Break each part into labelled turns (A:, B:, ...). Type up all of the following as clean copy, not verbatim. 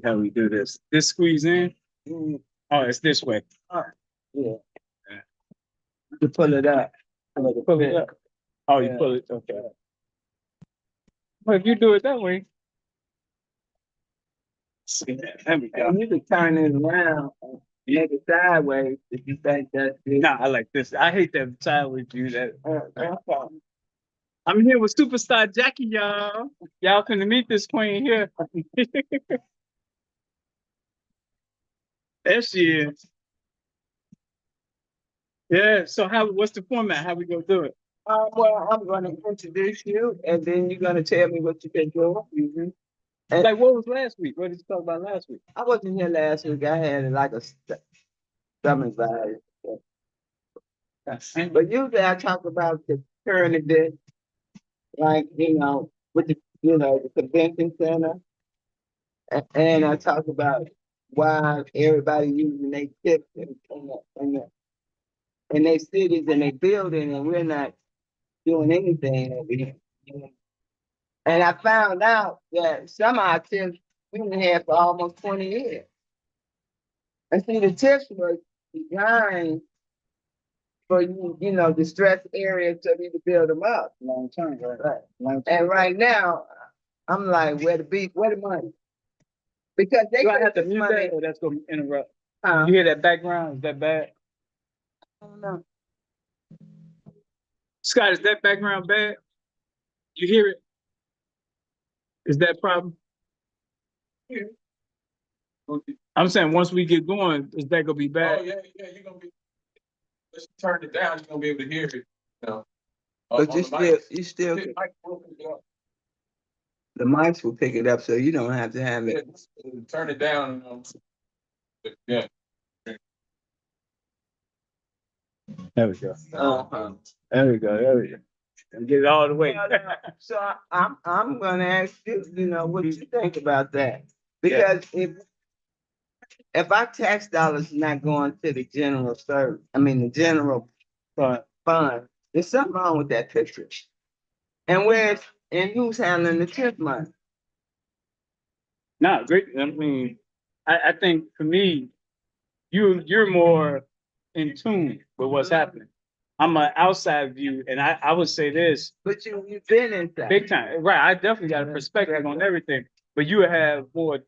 A: How we do this? This squeeze in? Oh, it's this way.
B: Yeah. You pull it up.
A: Pull it up. Oh, you pull it. Okay. Well, if you do it that way. There we go.
B: And you can turn it around and make it sideways if you think that's good.
A: Nah, I like this. I hate that sideways view. That I'm here with superstar Jackie, y'all. Y'all can meet this queen here. There she is. Yeah. So what's the format? How we gonna do it?
B: Well, I'm going to introduce you, and then you're going to tell me what you been doing. And
A: Like what was last week? What did you talk about last week?
B: I wasn't here last week. I had like a stomach virus. But usually I talk about the current event, like, with the convention center. And I talk about why everybody using their tips in their cities and their building, and we're not doing anything over here. And I found out that some of our tips we've been had for almost 20 years. And see, the tips were designed for distressed areas so we could build them up.
A: Long term, right?
B: Right. And right now, I'm like, where the money? Because they
A: Do I have to
B: get
A: mute
B: money.
A: that or that's gonna interrupt?
B: I
A: You hear that background? Is that bad?
B: don't know.
A: Scott, is that background bad? You hear it? Is that a problem? I'm saying once we get going, is that gonna be bad?
C: Oh yeah, you're gonna be. Let's turn it down. You're gonna be able to hear it.
B: But
C: On
B: you
C: the
B: still,
C: mic.
B: you still,
C: The mic will pick it up.
B: the mics will pick it up, so you don't have to have it.
C: Yeah, turn it down. Yeah.
A: There we go.
B: Uh-huh.
A: There we go. There we go. And get it all the way.
B: So I'm gonna ask you, what you think about that? Because if our tax dollars not going to the general the general fund, there's something wrong with that picture. And who's handling the tip money?
A: No, great. I mean, I think for me, you're more in tune with what's happening. I'm an outside view, and I would say this
B: But you've been inside.
A: big time. Right, I definitely got a perspective on everything, but you have more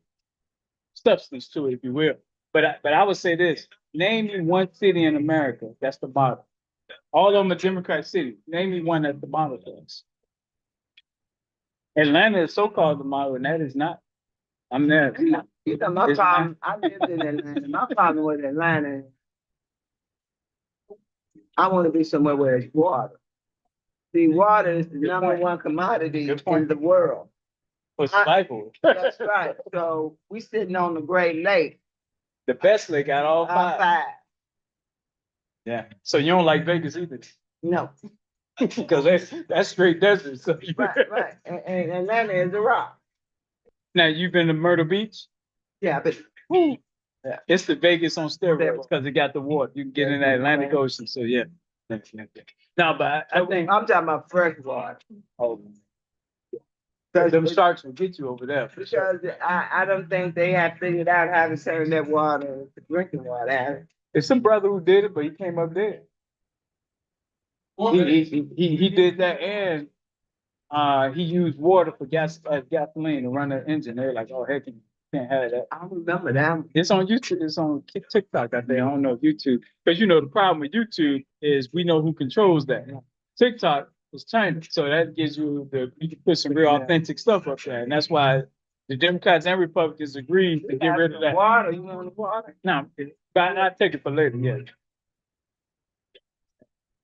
A: substance to it, if you will. But I would say this: name me one city in America that's the model. All of them are Democrat cities. Name me one that's the model for us. Atlanta is so-called the model, and that is not. I'm there.
B: My problem, I lived in Atlanta. My problem with Atlanta, I want to be somewhere where there's water. See, water is the number one commodity in the world.
A: For survival.
B: That's right. So we sitting on the Great Lake.
A: The best lake out all
B: Five.
A: five. Yeah. So you don't like Vegas either?
B: No.
A: Because that's straight desert. So
B: Right. And Atlanta is a rock.
A: Now you've been to Myrtle Beach?
B: Yeah, but
A: Yeah. It's the Vegas on steroids because it got the water. You can get in that Atlantic Ocean. So yeah. No, but I think
B: I'm talking about fresh water.
A: them sharks will get you over there.
B: Because I don't think they have figured out how to turn that water to drinking water.
A: There's some brother who did it, but he came up dead. He did that, and he used water for gasoline to run the engine. They're like, oh heck, you can't have that.
B: I remember that.
A: It's on YouTube. It's on TikTok. I think I don't know YouTube because the problem with YouTube is we know who controls that. TikTok is China, so that gives you you can put some real authentic stuff up there, and that's why the Democrats and Republicans agreed to get rid of that.
B: Water, you want the water?
A: No, but I'll take it for later. Yeah.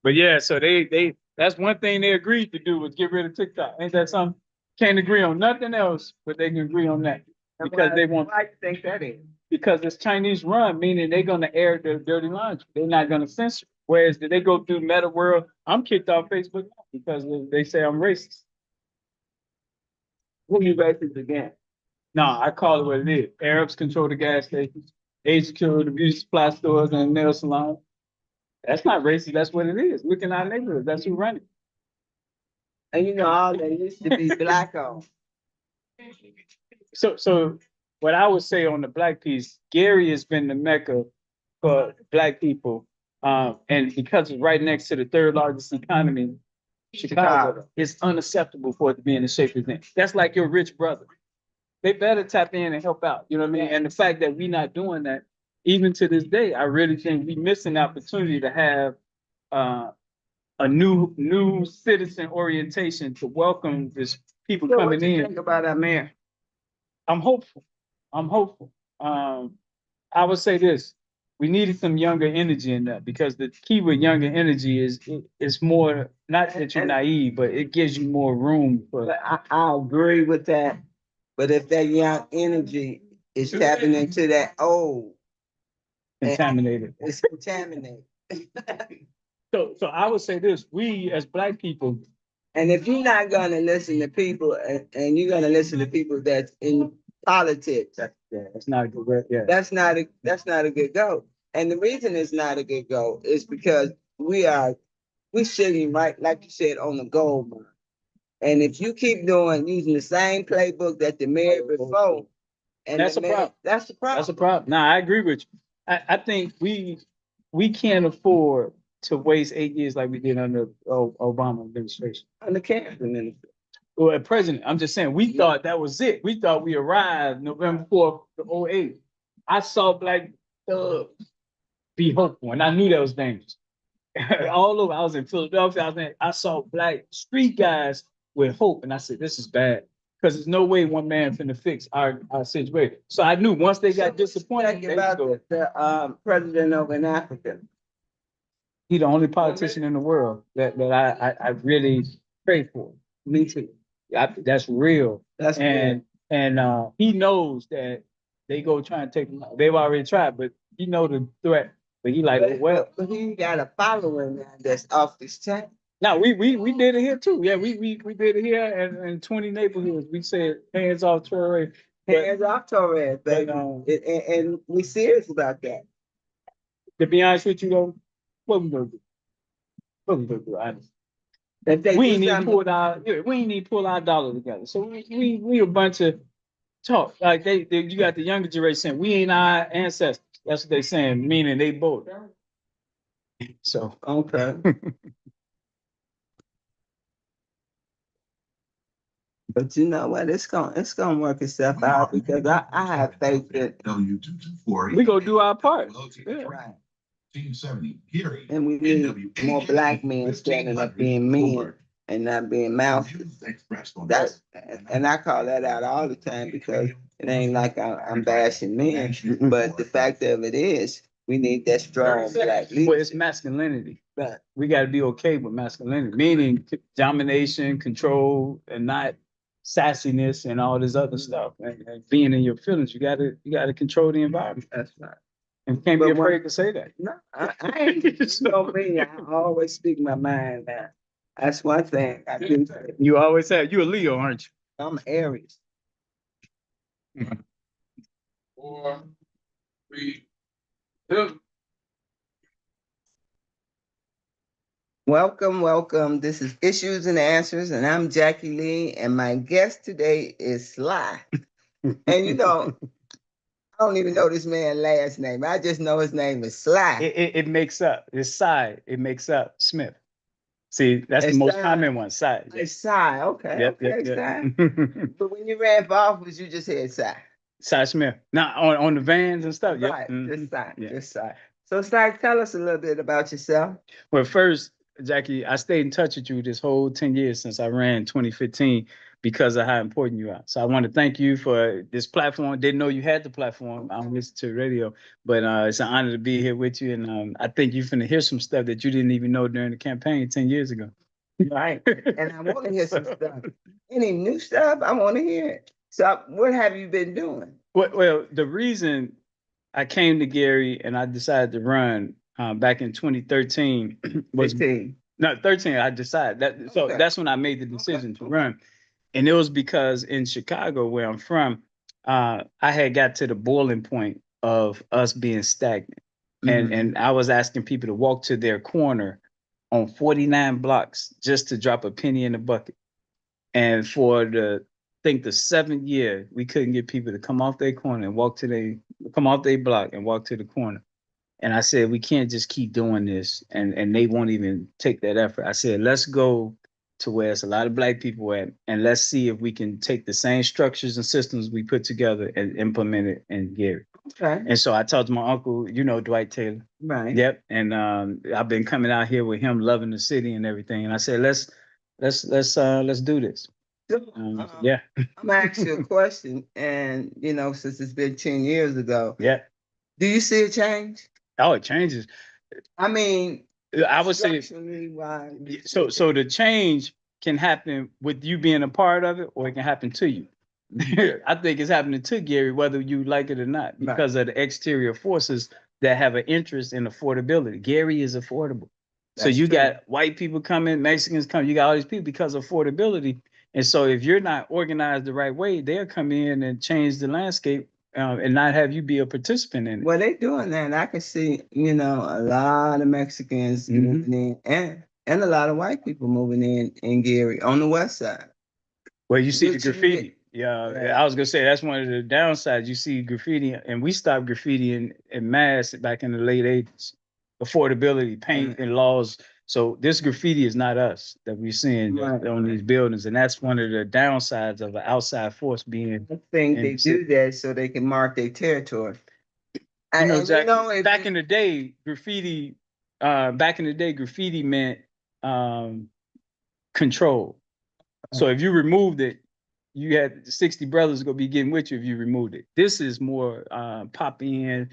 A: But yeah, so they that's one thing they agreed to do was get rid of TikTok. Ain't that something? Can't agree on nothing else, but they can agree on that because they want.
B: Why do you think that is?
A: Because it's Chinese run, meaning they're gonna air their dirty laundry. They're not gonna censor. Whereas did they go through Meta World? I'm kicked off Facebook because they say I'm racist.
B: Who you racist again?
A: No, I call it what it is. Arabs control the gas stations. Asians control the beauty supply stores and nail salons. That's not racist. That's what it is. Look in our neighborhood. That's who run it.
B: And all that used to be black owned.
A: So what I would say on the black piece, Gary has been the mecca for black people. And because it's right next to the third largest economy, Chicago, it's unacceptable for it to be in the shape it's in. That's like your rich brother. They better tap in and help out. You know what I mean? And the fact that we not doing that, even to this day, I really think we miss an opportunity to have a new citizen orientation to welcome this people
B: So what
A: coming
B: you
A: in.
B: think about our mayor?
A: I'm hopeful. I'm hopeful. I would say this: we needed some younger energy in that because the key with younger energy is more not that you're naive, but it gives you more room for.
B: But I agree with that. But if that young energy is tapping into that old,
A: Contaminated.
B: it's contaminated.
A: So I would say this: we as black people,
B: And if you're not gonna listen to people and you're gonna listen to people that's in politics,
A: that's not a good way. Yeah,
B: that's not a good go. And the reason it's not a good go is because we're sitting right, like you said, on the gold mine. And if you keep using the same playbook that the mayor before, and
A: That's
B: the
A: a problem.
B: That's the problem.
A: that's a problem. Nah, I agree with you. I think we can't afford to waste 8 years like we did under Obama administration.
B: On the campaign.
A: Well, president, I'm just saying, we thought that was it. We thought we arrived November 4th, 2008. I saw black thugs be hopeful, and I knew that was dangerous. All over, I was in Philadelphia. I saw black street guys with hope, and I said, "This is bad," because there's no way one man finna fix our situation. So I knew once they got disappointed,
B: Think
A: they
B: about
A: go.
B: the president over in Africa.
A: He the only politician in the world that I really pray for.
B: Me too.
A: That's real.
B: That's
A: And he knows that they go try and take him out. They've already tried, but he know the threat. But he like, well,
B: but he got a following now that's off this chain.
A: now we did it here too. Yeah, we did it here and in 20 neighborhoods. We said hands off Torre.
B: Hands off Torres, baby. And we serious about that.
A: To be honest with you though, what we gonna do? What we gonna do? Honestly.
B: If they
A: We
B: do
A: ain't even
B: something-
A: pulled we ain't even pull our dollar together. So we a bunch of talk. Like you got the younger generation saying we ain't our ancestors. That's what they saying, meaning they both. So
B: Okay. But you know what? It's gonna work itself out because I have faith that
A: we gonna do our part. Yeah.
B: right.
D: Team 70, Gary.
B: And we need more black men standing up being men and not being mouthy. That's and I call that out all the time because it ain't like I'm bashing men, but the fact of it is we need that strong black
A: Well, it's
B: leadership.
A: masculinity.
B: Right.
A: We got to be okay with masculinity, meaning domination, control, and not sassiness and all this other stuff. And being in your feelings, you gotta control the environment.
B: That's right.
A: And can't be
B: But
A: afraid to say that.
B: No, I ain't. You know me. I always speak my mind now. That's one thing I do.
A: You always have. You a Leo, aren't you?
B: I'm Aries.
C: 4, 3, 2.
B: Welcome. This is Issues and Answers, and I'm Jackie Lee, and my guest today is Sly. And you know, I don't even know this man's last name. I just know his name is Sly.
A: It makes up. It's Cy. It makes up Smith. See, that's the
B: It's
A: most
B: Cy.
A: common one. Cy.
B: It's Cy. Okay.
A: Yep,
B: Okay,
A: yep,
B: Cy.
A: yep.
B: But when you ran for office, you just had Cy.
A: Cy Smith. Now on the vans and stuff. Yep.
B: Right. Just Cy.
A: Yeah.
B: Just Cy. So, Cy, tell us a little bit about yourself.
A: Well, first, Jackie, I stayed in touch with you this whole 10 years since I ran in 2015 because of how important you are. So I want to thank you for this platform. Didn't know you had the platform. I don't listen to radio, but it's an honor to be here with you. And I think you're finna hear some stuff that you didn't even know during the campaign 10 years ago.
B: Right. And I want to hear some stuff. Any new stuff? I want to hear it. So, what have you been doing?
A: Well, the reason I came to Gary and I decided to run back in 2013 was
B: 15.
A: no 13. I decided that. So
B: Okay.
A: that's when I made the decision to run, and it was because in Chicago, where I'm from, I had got to the boiling point of us being stagnant, and I was asking people to walk to their corner on 49 blocks just to drop a penny in the bucket, and for the think the 7th year, we couldn't get people to come off their corner and come off their block and walk to the corner. And I said, we can't just keep doing this. And they won't even take that effort. I said, let's go to where it's a lot of Black people at, and let's see if we can take the same structures and systems we put together and implement it in Gary.
B: Okay,
A: And so I talked to my uncle, Dwight Taylor.
B: right.
A: Yep. And I've been coming out here with him, loving the city and everything. And I said, let's do this. Yeah.
B: I'm gonna ask you a question, and since it's been 10 years ago,
A: Yeah.
B: do you see a change?
A: Oh, it changes.
B: I mean,
A: I would say
B: structurally wise.
A: so the change can happen with you being a part of it, or it can happen to you. I think it's happening to Gary, whether you like it or not, because of the exterior forces that have an interest in affordability. Gary is affordable. So
B: That's
A: you
B: true.
A: got white people coming, Mexicans coming, you got all these people because of affordability. And so if you're not organized the right way, they'll come in and change the landscape and not have you be a participant in it.
B: Well, they doing that. I can see, a lot of Mexicans moving in, and a lot of white people moving in Gary on the west side.
A: Well, you see the
B: Which you
A: graffiti. Yeah, I was gonna say that's one of the downsides. You see graffiti, and we stopped graffiti in mass back in the late 80s. Affordability, paint, and laws. So this graffiti is not us that we're seeing on these buildings, and that's one of the downsides of an outside force being.
B: I think they
A: And
B: do that so they can mark their territory.
A: Jack,
B: if
A: back in the day, graffiti meant control. So if you removed it, you had 60 brothers gonna be getting with you if you removed it. This is more pop in,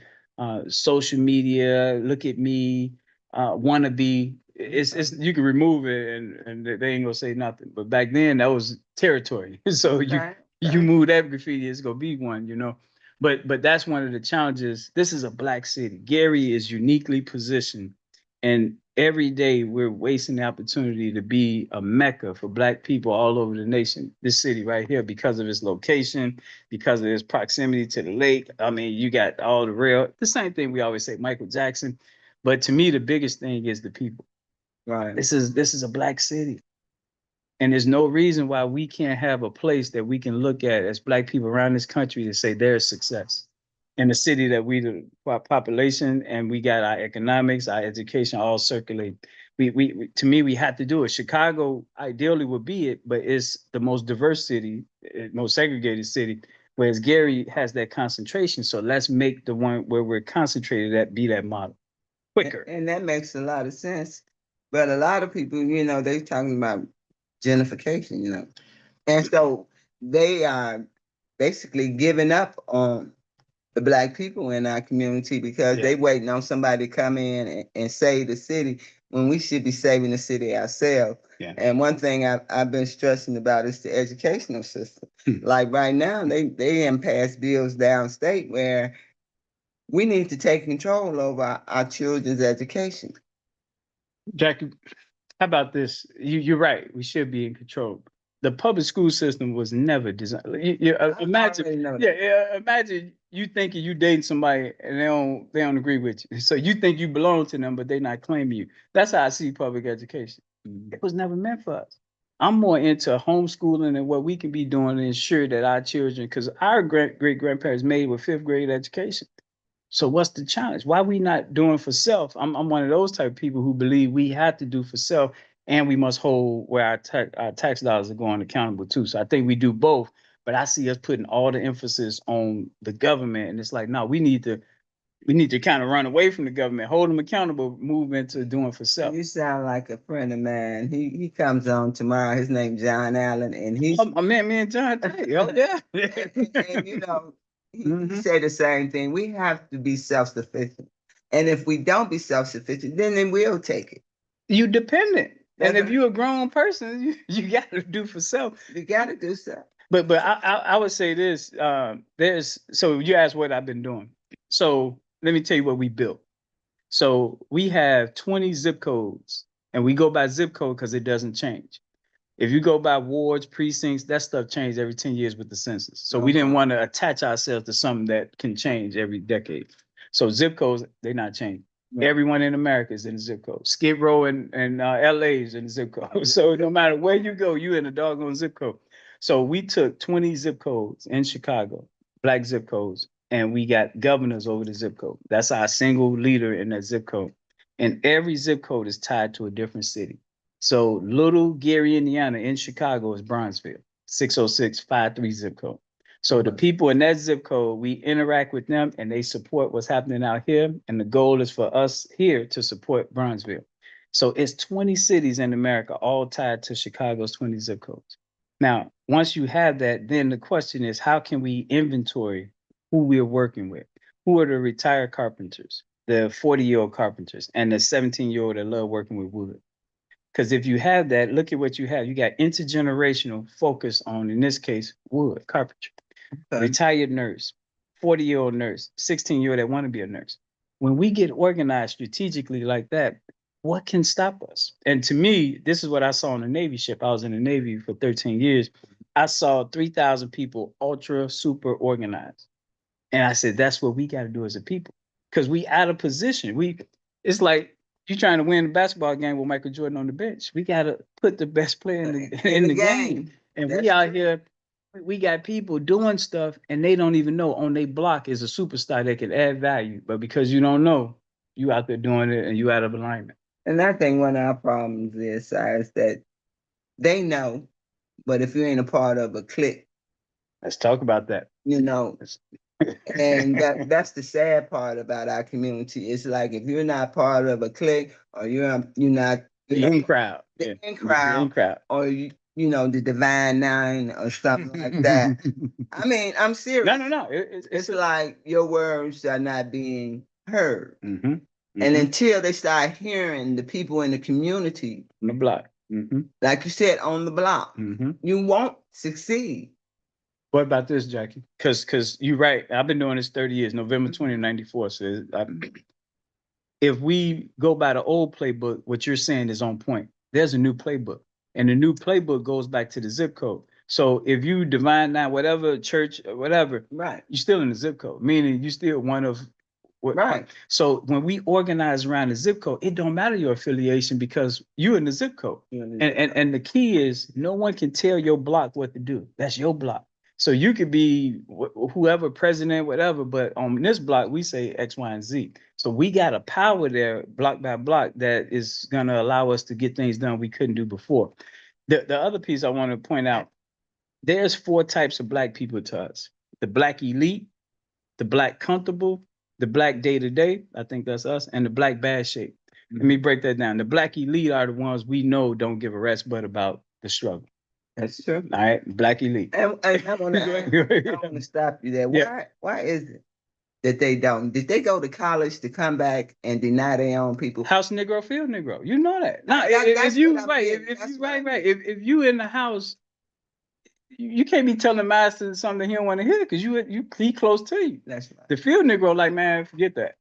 A: social media, look at me, wannabe. It's you can remove it and they ain't gonna say nothing. But back then that was territory. So you move that graffiti, it's gonna be one. But that's one of the challenges. This is a Black city. Gary is uniquely positioned, and every day we're wasting the opportunity to be a mecca for Black people all over the nation. This city right here, because of its location, because of its proximity to the lake. I mean, you got all the the same thing we always say, Michael Jackson. But to me, the biggest thing is the people.
B: Right.
A: This is a Black city. And there's no reason why we can't have a place that we can look at as Black people around this country to say there's success. In a city that the population and we got our economics, our education all circulate. To me, we have to do it. Chicago ideally would be it, but it's the most diverse city, most segregated city, whereas Gary has that concentration. So let's make the one where we're concentrated at be that model quicker.
B: And that makes a lot of sense. But a lot of people, they're talking about gentrification, and so they are basically giving up on the Black people in our community because they waiting on somebody to come in and save the city when we should be saving the city ourselves.
A: Yeah.
B: And one thing I've been stressing about is the educational system. Like right now, they pass bills downstate where we need to take control over our children's education.
A: Jackie, how about this? You're right. We should be in control. The public school system was never designed. Imagine, imagine you thinking you dating somebody and they don't agree with you. So you think you belong to them, but they're not claiming you. That's how I see public education. It was never meant for us. I'm more into homeschooling and what we can be doing to ensure that our children, because our great grandparents made with 5th grade education. So what's the challenge? Why we not doing for self? I'm one of those type of people who believe we have to do for self, and we must hold where our tax dollars are going accountable too. So I think we do both, but I see us putting all the emphasis on the government, and it's like, no, we need to kind of run away from the government, hold them accountable, move into doing for self.
B: You sound like a friend of mine. He comes on tomorrow. His name's John Allen, and he's
A: me and John. Oh yeah.
B: and he said the same thing. We have to be self-sufficient, and if we don't be self-sufficient, then we'll take it.
A: You dependent. And if you're a grown person, you got to do for self.
B: You got to do so.
A: But I would say this. So you asked what I've been doing. So let me tell you what we built. So we have 20 zip codes, and we go by zip code because it doesn't change. If you go by wards, precincts, that stuff changed every 10 years with the census. So we didn't want to attach ourselves to something that can change every decade. So zip codes, they're not changing. Everyone in America is in the zip code. Skid Row and LA is in the zip code. So no matter where you go, you in a doggone zip code. So we took 20 zip codes in Chicago, black zip codes, and we got governors over the zip code. That's our single leader in that zip code. And every zip code is tied to a different city. So Little Gary, Indiana in Chicago is Bronzeville, 60653 zip code. So the people in that zip code, we interact with them and they support what's happening out here. And the goal is for us here to support Bronzeville. So it's 20 cities in America, all tied to Chicago's 20 zip codes. Now, once you have that, then the question is, how can we inventory who we're working with? Who are the retired carpenters, the 40-year-old carpenters, and the 17-year-old that love working with wood? Because if you have that, look at what you have. You got intergenerational focus on, in this case, wood, carpentry. Retired nurse, 40-year-old nurse, 16-year-old that want to be a nurse. When we get organized strategically like that, what can stop us? And to me, this is what I saw on the Navy ship. I was in the Navy for 13 years. I saw 3,000 people ultra super organized. And I said, that's what we got to do as a people. Because we out of position. It's like you trying to win a basketball game with Michael Jordan on the bench. We got to put the best player in the game. And
B: That's
A: we out
B: true.
A: here, we got people doing stuff and they don't even know on their block is a superstar that can add value. But because you don't know, you out there doing it and you out of alignment.
B: And I think one of our problems is that they know, but if you ain't a part of a clique,
A: Let's talk about that.
B: you know, and that's the sad part about our community. It's like if you're not part of a clique or you're not
A: The in crowd.
B: the
A: Yeah.
B: in crowd,
A: The in crowd.
B: or you know the Divine Nine or something like that. I mean, I'm serious.
A: No.
B: It's like your words are not being heard.
A: Mm-hmm.
B: And until they start hearing the people in the community,
A: on the block.
B: like you said, on the block, you won't succeed.
A: What about this, Jackie? Because you're right. I've been doing this 30 years, November 2094. So if we go by the old playbook, what you're saying is on point. There's a new playbook. And the new playbook goes back to the zip code. So if you divine now, whatever church, or whatever,
B: Right.
A: you're still in the zip code, meaning you're still one of what.
B: Right.
A: So when we organize around the zip code, it don't matter your affiliation because you're in the zip code. And the key is no one can tell your block what to do. That's your block. So you could be whoever president, whatever, but on this block, we say X, Y, and Z. So we got a power there, block by block, that is going to allow us to get things done we couldn't do before. The other piece I want to point out, there's 4 types of black people to us. The black elite, the black comfortable, the black day-to-day, I think that's us, and the black bad shape. Let me break that down. The black elite are the ones we know don't give a rat's butt about the struggle.
B: That's true.
A: All right, black elite.
B: And I want to stop you there.
A: Yeah.
B: Why is it that they don't? Did they go to college to come back and deny their own people?
A: House Negro, field Negro. You know that. No,
B: That's
A: if you
B: what I
A: right,
B: mean.
A: if
B: That's
A: you
B: what I
A: right.
B: mean.
A: If you in the house, you can't be telling the master something he don't want to hear because he close to you.
B: That's right.
A: The field Negro, like, man, forget that.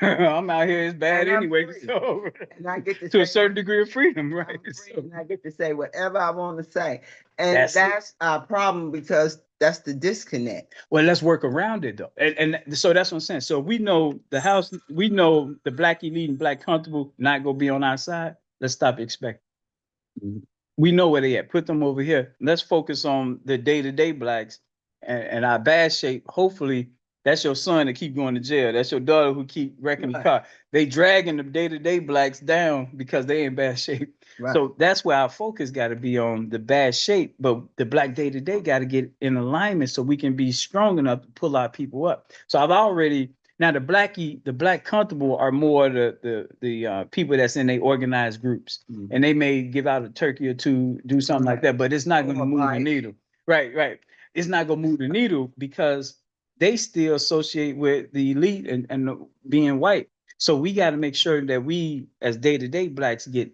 A: I'm out here, it's bad
B: And I'm
A: anyway.
B: free.
A: So
B: And I get to
A: to a
B: say
A: certain degree of freedom, right?
B: I'm free
A: So,
B: and I get to say whatever I want to say. And
A: That's
B: that's
A: it.
B: our problem because that's the disconnect.
A: well, let's work around it though. And so that's what I'm saying. So we know the house, we know the black elite and black comfortable not gonna be on our side. Let's stop expecting. We know where they at. Put them over here. Let's focus on the day-to-day blacks and our bad shape. Hopefully, that's your son that keep going to jail. That's your daughter who keep wrecking the
B: Right.
A: car. They dragging the day-to-day blacks down because they in bad shape.
B: Right.
A: So that's where our focus got to be on the bad shape. But the black day-to-day got to get in alignment so we can be strong enough to pull our people up. So I've already now the black comfortable are more the people that's in their organized groups, and they may give out a turkey or two, do something like that, but it's not going to move the needle. Right. It's not going to move the needle because they still associate with the elite and being white. So we got to make sure that we, as day-to-day blacks, get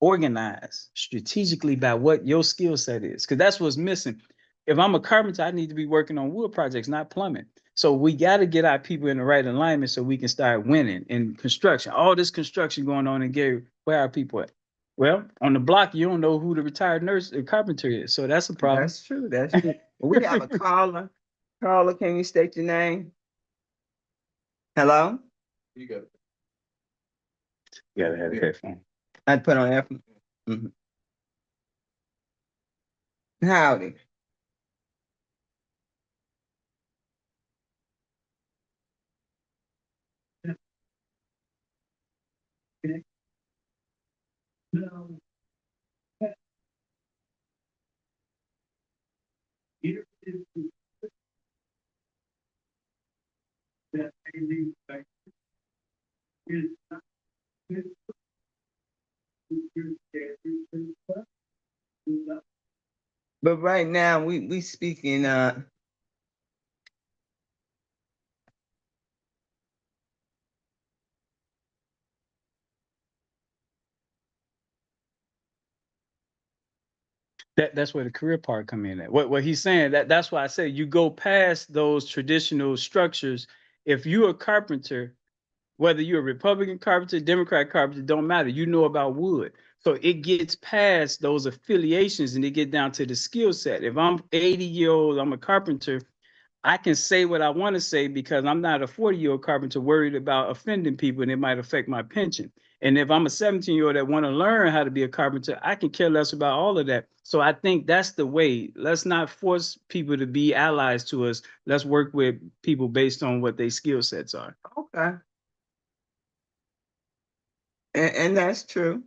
A: organized strategically by what your skill set is, because that's what's missing. If I'm a carpenter, I need to be working on wood projects, not plumbing. So we got to get our people in the right alignment so we can start winning in construction. All this construction going on in Gary, where are people at? Well, on the block, you don't know who the retired nurse or carpenter is. So that's a problem.
B: That's true. That's true. We have a caller. Caller, can you state your name? Hello?
C: You got it.
A: You gotta have a headphone.
B: I'd put on F. Howdy. But right now, we speaking,
A: That's where the career part come in at. What he's saying, that's why I say you go past those traditional structures. If you're a carpenter, whether you're a Republican carpenter, Democrat carpenter, don't matter. You know about wood. So it gets past those affiliations and it get down to the skill set. If I'm 80-year-old, I'm a carpenter, I can say what I want to say because I'm not a 40-year-old carpenter worried about offending people and it might affect my pension. And if I'm a 17-year-old that want to learn how to be a carpenter, I can care less about all of that. So I think that's the way. Let's not force people to be allies to us. Let's work with people based on what their skill sets are.
B: okay. And that's true.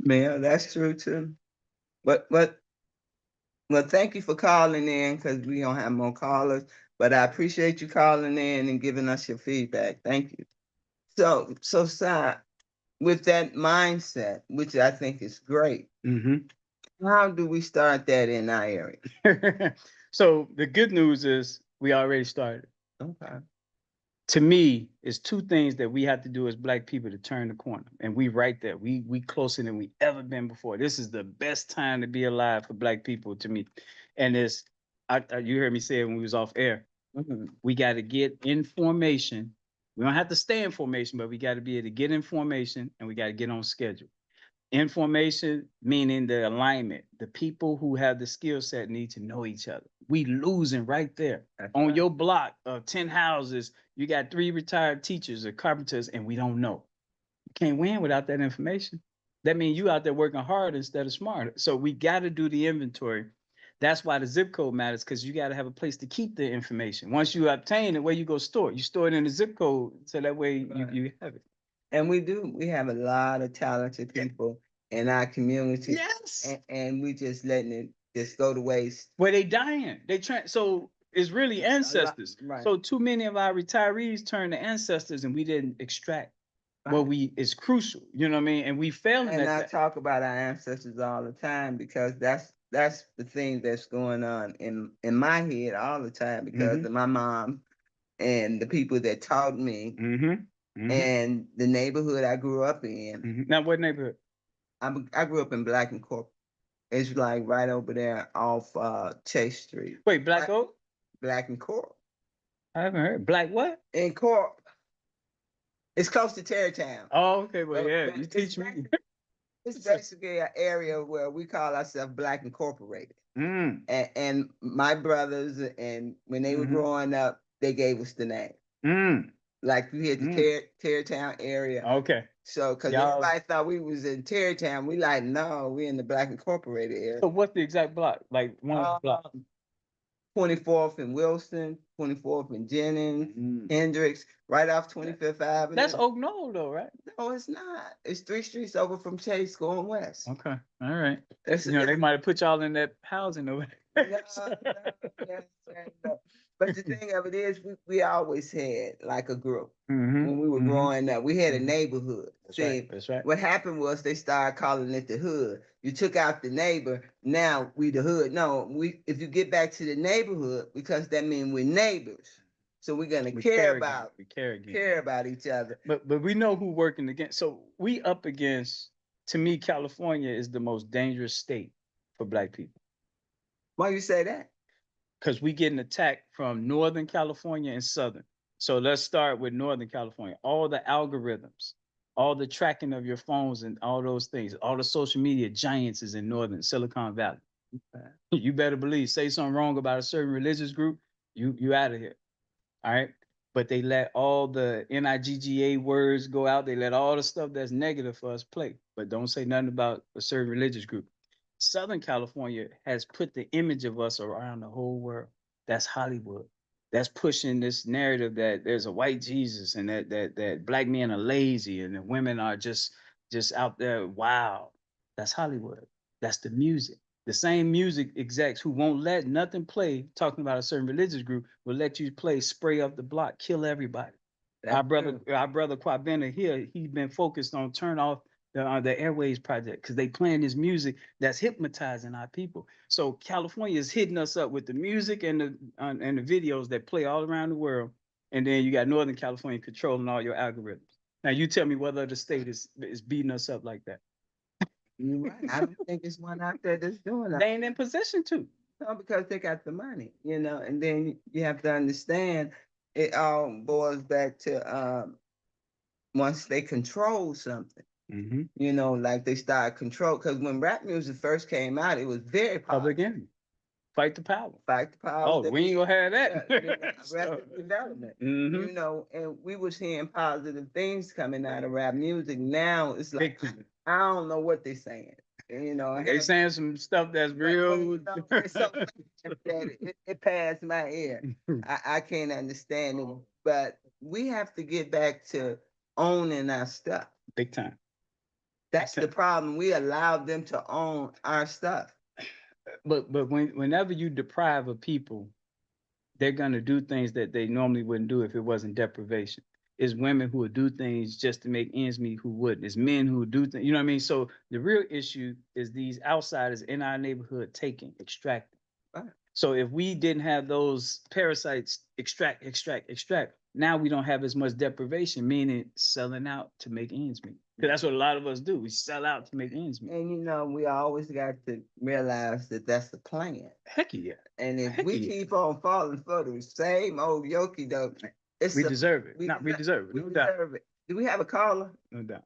B: Yeah, that's true too. But well, thank you for calling in because we don't have more callers. But I appreciate you calling in and giving us your feedback. Thank you. So Si, with that mindset, which I think is great, how do we start that in our area?
A: So the good news is we already started.
B: Okay.
A: To me, it's two things that we have to do as Black people to turn the corner, and we right there. We closer than we ever been before. This is the best time to be alive for Black people to me, and it's you heard me say it when we was off air. We got to get information. We don't have to stay in formation, but we got to be able to get information, and we got to get on schedule. Information meaning the alignment. The people who have the skill set need to know each other. We losing right there.
B: That's
A: On
B: right.
A: your block of 10 houses, you got 3 retired teachers or carpenters, and we don't know. You can't win without that information. That means you out there working hard instead of smarter. So we got to do the inventory. That's why the zip code matters, because you got to have a place to keep the information. Once you obtain it, where you go store it? You store it in the zip code, so that way you have it.
B: And we have a lot of talented people in our community.
A: Yes.
B: And we just letting it just go to waste.
A: Where they dying. So it's really ancestors.
B: Right.
A: So too many of our retirees turn to ancestors and we didn't extract what is crucial. You know what I mean? And we failing
B: And
A: at
B: I
A: that.
B: talk about our ancestors all the time because that's the thing that's going on in my head all the time because of my mom and the people that taught me and the neighborhood I grew up in.
A: Now, what neighborhood?
B: I grew up in Black and Corp. It's like right over there off Chase Street.
A: Wait, Black Oak?
B: Black and Corp.
A: I haven't heard. Black what?
B: In Corp. It's close to Tarrytown.
A: Oh, okay. Well, yeah,
B: But
A: you teach me.
B: It's basically an area where we call ourselves Black Incorporated. And my brothers, and when they were growing up, they gave us the name. Like we had the Tarrytown area.
A: Okay.
B: So, because everybody thought we was in Tarrytown, we like, no, we in the Black Incorporated area.
A: So what's the exact block? Like one of the blocks?
B: 24th and Wilson, 24th and Jennings, Hendricks, right off 25th Avenue.
A: That's Oak Knoll though, right?
B: No, it's not. It's 3 streets over from Chase going west.
A: Okay. All right.
B: That's,
A: You know, they might have put y'all in that housing over there.
B: No. But the thing of it is, we always had like a group. When we were growing up, we had a neighborhood.
A: That's right.
B: What happened was they started calling it the hood. You took out the neighbor, now we the hood. No, if you get back to the neighborhood, because that means we're neighbors. So we're gonna care about each other.
A: But we know who working against. So we up against, to me, California is the most dangerous state for Black people.
B: Why you say that?
A: Because we getting attacked from Northern California and Southern. So let's start with Northern California. All the algorithms, all the tracking of your phones and all those things, all the social media giants is in Northern Silicon Valley. You better believe, say something wrong about a certain religious group, you out of here. All right. But they let all the NIGGA words go out. They let all the stuff that's negative for us play, but don't say nothing about a certain religious group. Southern California has put the image of us around the whole world. That's Hollywood. That's pushing this narrative that there's a white Jesus and that black men are lazy and the women are just out there wild. That's Hollywood. That's the music. The same music execs who won't let nothing play talking about a certain religious group will let you play spray up the block, kill everybody. Our brother Quabena here, he's been focused on turn off the Airways project because they playing this music that's hypnotizing our people. So California is hitting us up with the music and the videos that play all around the world, and then you got Northern California controlling all your algorithms. Now you tell me whether the state is beating us up like that.
B: You're right. I don't think it's one out there that's doing that.
A: They ain't in position to.
B: No, because they got the money, and then you have to understand it all boils back to once they control something, like they start control. Because when rap music first came out, it was very
A: Public
B: popular.
A: enemy. Fight the power.
B: Fight the power.
A: Oh, we ain't gonna have that.
B: Rapid development.
A: Mhm.
B: And we was hearing positive things coming out of rap music. Now it's like
A: Big-
B: I don't know what they're saying.
A: They saying some stuff that's real.
B: It's so that it passed my ear. I can't understand it, but we have to get back to owning our stuff.
A: Big time.
B: That's the problem. We allow them to own our stuff.
A: But whenever you deprive a people, they're gonna do things that they normally wouldn't do if it wasn't deprivation. It's women who would do things just to make ends meet who wouldn't. It's men who would do things, you know what I mean? So the real issue is these outsiders in our neighborhood taking, extracting.
B: Right.
A: So if we didn't have those parasites extract, now we don't have as much deprivation, meaning selling out to make ends meet. Because that's what a lot of us do. We sell out to make ends meet.
B: And we always got to realize that that's the plan.
A: Heck yeah.
B: And if
A: Heck
B: we
A: yeah.
B: keep on falling for the same old yokie doke,
A: We deserve it. We deserve it.
B: we
A: No doubt.
B: deserve it. Do we have a caller?
A: No doubt.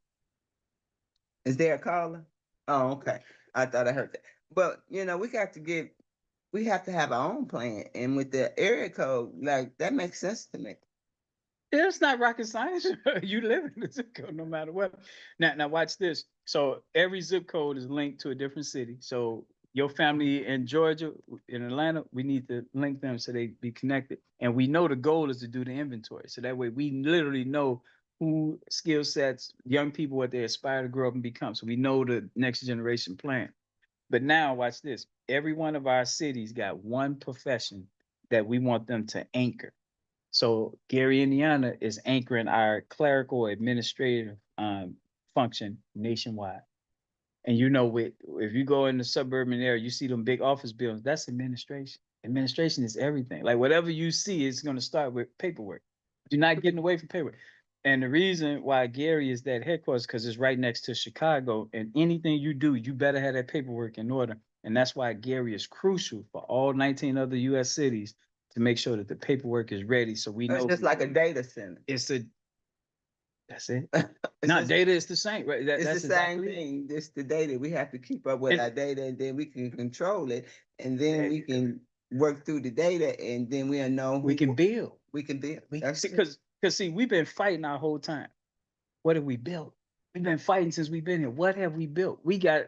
B: Is there a caller? Oh, okay. I thought I heard that. But we have to have our own plan. And with the area code, like that makes sense to me.
A: It's not rocket science. You live in the zip code no matter what. Now watch this. So every zip code is linked to a different city. So your family in Georgia, in Atlanta, we need to link them so they be connected. And we know the goal is to do the inventory. So that way we literally know who skill sets, young people, what they aspire to grow up and become. So we know the next generation plan. But now watch this. Every one of our cities got one profession that we want them to anchor. So Gary, Indiana is anchoring our clerical administrative function nationwide. And if you go in the suburban area, you see them big office buildings, that's administration. Administration is everything. Like whatever you see, it's going to start with paperwork. You're not getting away from paperwork. And the reason why Gary is that headquarters, because it's right next to Chicago, and anything you do, you better have that paperwork in order. And that's why Gary is crucial for all 19 other U.S. cities to make sure that the paperwork is ready. So we know
B: It's just like a data center.
A: That's it. Not data is the same, right?
B: It's
A: That's
B: the same
A: exactly it.
B: thing. It's the data. We have to keep up with
A: And-
B: our data, and then we can control it, and then we can work through the data, and then we'll know
A: We can build.
B: We can build.
A: Because we've been fighting our whole time. What have we built? We've been fighting since we've been here. What have we built? We got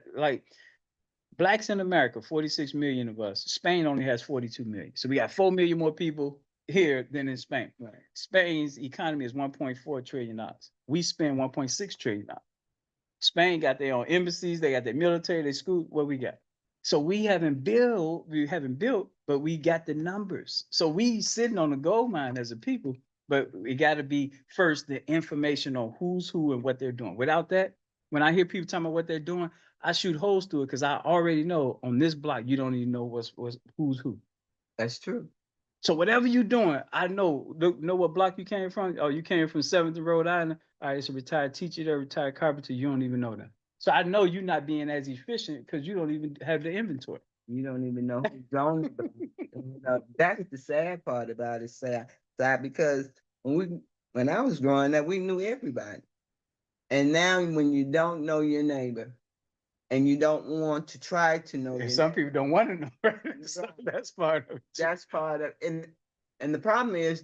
A: blacks in America, 46 million of us. Spain only has 42 million. So we got 4 million more people here than in Spain.
B: Right.
A: Spain's economy is $1.4 trillion. We spend $1.6 trillion. Spain got their own embassies, they got their military, their school. What we got? So we haven't built, but we got the numbers. So we sitting on a gold mine as a people, but it got to be first the information on who's who and what they're doing. Without that, when I hear people talking about what they're doing, I shoot holes through it because I already know on this block you don't even know who's who.
B: That's true.
A: So whatever you're doing, I know what block you came from. Oh, you came from 7th and Rhode Island. All right, it's a retired teacher, they're a retired carpenter. You don't even know that. So I know you're not being as efficient because you don't even have the inventory.
B: You don't even know who's going. That's the sad part about it, sad because when I was growing up, we knew everybody. And now when you don't know your neighbor and you don't want to try to know
A: And some people don't want to know. Right? So that's part of it.
B: That's part of and the problem is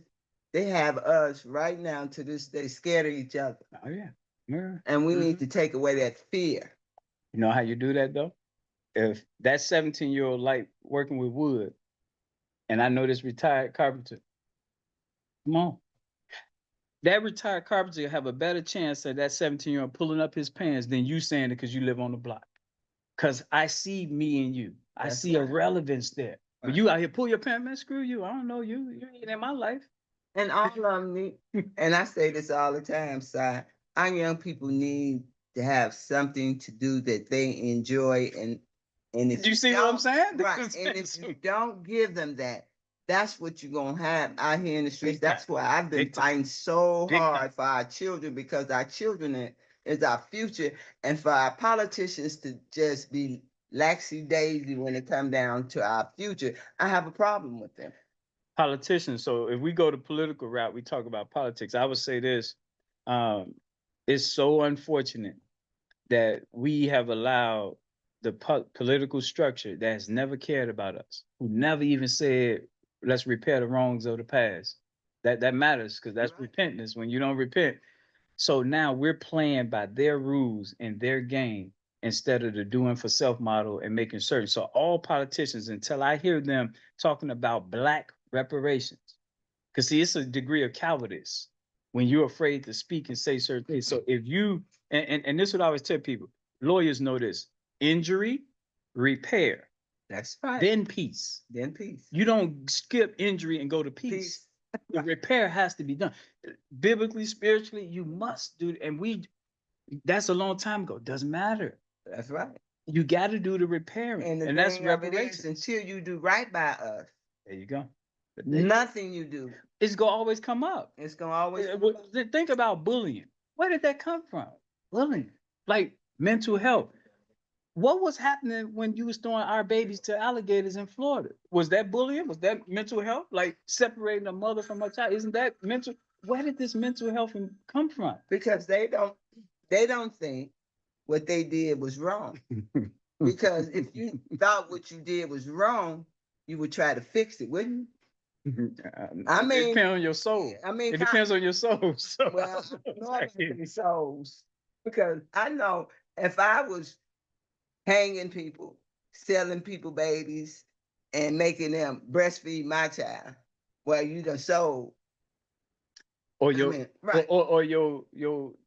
B: they have us right now to this day scared of each other.
A: Oh yeah. Yeah.
B: And we need to take away that fear.
A: You know how you do that though? if that 17-year-old like working with wood, and I know this retired carpenter, come on. That retired carpenter have a better chance of that 17-year-old pulling up his pants than you saying it because you live on the block. Cause I see me and you. I
B: That's
A: see a
B: right.
A: relevance there. But
B: Right.
A: you out here pull your pants, man, screw you. I don't know you. You ain't in my life.
B: And all of them need, and I say this all the time, Si, our young people need to have something to do that they enjoy and if
A: You see what I'm
B: don't-
A: saying?
B: Right, and if you don't give them that, that's what you're gonna have out here in the streets.
A: Big time.
B: That's why I've been
A: Big time.
B: fighting so
A: Big time.
B: hard for our children because our children is our future, and for our politicians to just be laxy-daisy when it come down to our future, I have a problem with them.
A: Politicians. So if we go the political route, we talk about politics. I would say this. It's so unfortunate that we have allowed the political structure that has never cared about us, who never even said, let's repair the wrongs of the past. That matters because that's
B: Right.
A: repentance when you don't repent. So now we're playing by their rules and their game instead of the doing for self model and making certain. So all politicians, until I hear them talking about black reparations, because see, it's a degree of cowardice when you're afraid to speak and say certain things. So if you, and this is what I always tell people, lawyers know this: injury, repair,
B: That's right.
A: then peace.
B: Then peace.
A: You don't skip injury and go to peace.
B: Peace.
A: The repair has to be done. Biblically, spiritually, you must do, and that's a long time ago. Doesn't matter.
B: That's right.
A: You got to do the repairing,
B: And the
A: and that's
B: thing of it is,
A: reparations.
B: until you do right by us,
A: There you go.
B: nothing you do,
A: It's gonna always come up.
B: it's gonna always.
A: Think about bullying. Where did that come from? Bullying, like mental health. What was happening when you was throwing our babies to alligators in Florida? Was that bullying? Was that mental health? Like separating a mother from her child? Isn't that mental? Where did this mental health come from?
B: Because they don't think what they did was wrong. Because if you thought what you did was wrong, you would try to fix it, wouldn't you? I
A: it
B: mean-
A: depends on your soul.
B: I mean,
A: It depends on your soul. So
B: well, normally souls. Because I know if I was hanging people, selling people babies, and making them breastfeed my child, well, you done sold.
A: or
B: I
A: your
B: mean, right.
A: or your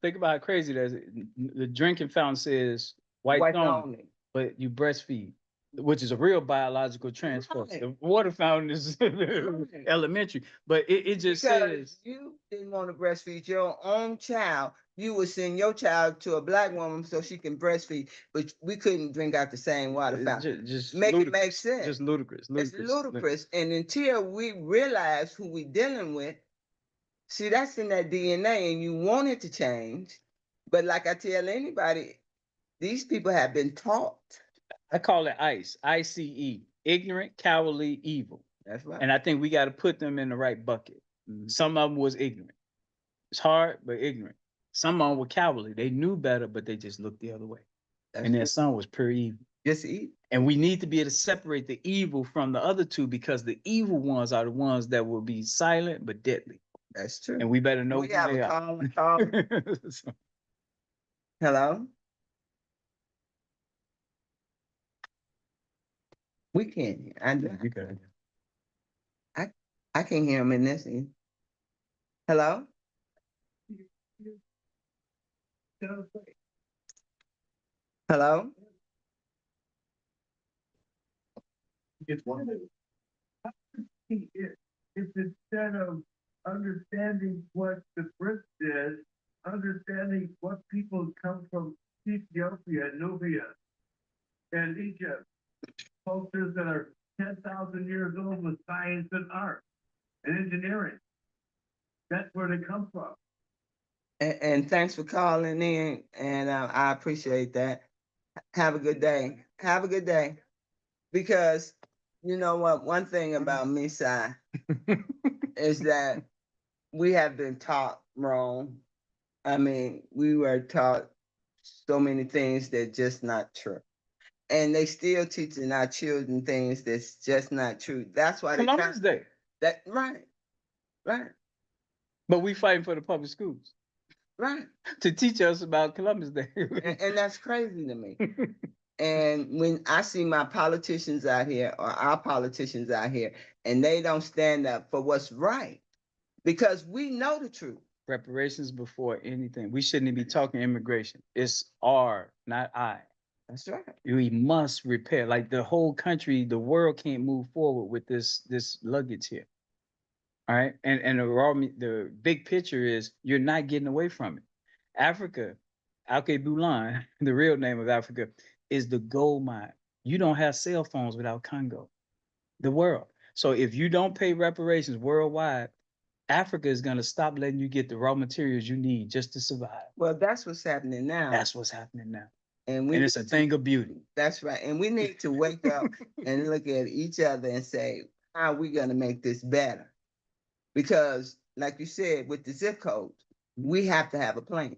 A: think about how crazy that is. The drinking fountain says white
B: White
A: only,
B: only.
A: but you breastfeed, which is a real biological transfer.
B: Right.
A: The water fountain is elementary, but it just
B: Because
A: says
B: you didn't want to breastfeed your own child, you would send your child to a black woman so she can breastfeed, but we couldn't drink out the same water fountain.
A: just
B: Make it
A: ludicrous.
B: make sense.
A: Just ludicrous.
B: It's ludicrous. And until we realize who we dealing with, see, that's in that DNA and you want it to change. But like I tell anybody, these people have been taught.
A: I call it ICE, ICE, ignorant, cowardly, evil.
B: That's right.
A: And I think we got to put them in the right bucket. Some of them was ignorant. It's hard, but ignorant. Some of them were cowardly. They knew better, but they just looked the other way.
B: That's
A: And then
B: right.
A: some was pure evil.
B: Just eat.
A: And we need to be able to separate the evil from the other two because the evil ones are the ones that will be silent but deadly.
B: That's true.
A: And we better know
B: We
A: who
B: have
A: they
B: a
A: are.
B: call.
A: So,
B: Hello? We can't hear.
A: you got it.
B: I can't hear him in this end. Hello? Hello?
C: It's one.
E: If instead of understanding what the Brits did, understanding what people come from Ethiopia, Nubia, and Egypt, cultures that are 10,000 years old with science and art and engineering. That's where they come from.
B: And thanks for calling in, and I appreciate that. Have a good day. Have a good day. Because you know what? One thing about me, Si, is that we have been taught wrong. I mean, we were taught so many things that just not true. And they still teaching our children things that's just not true. That's why
A: Columbus Day.
B: that right.
A: But we fighting for the public schools
B: Right.
A: to teach us about Columbus Day.
B: And that's crazy to me. And when I see my politicians out here or our politicians out here, and they don't stand up for what's right, because we know the truth.
A: Reparations before anything. We shouldn't be talking immigration. It's R, not I.
B: That's right.
A: We must repair. Like the whole country, the world can't move forward with this luggage here. All right. And the big picture is you're not getting away from it. Africa, Alke Bulan, the real name of Africa, is the gold mine. You don't have cell phones without Congo, the world. So if you don't pay reparations worldwide, Africa is going to stop letting you get the raw materials you need just to survive.
B: Well, that's what's happening now.
A: That's what's happening now.
B: And
A: And it's a thing of beauty.
B: That's right. And we need to wake up and look at each other and say, how are we going to make this better? Because, like you said, with the zip codes, we have to have a plan.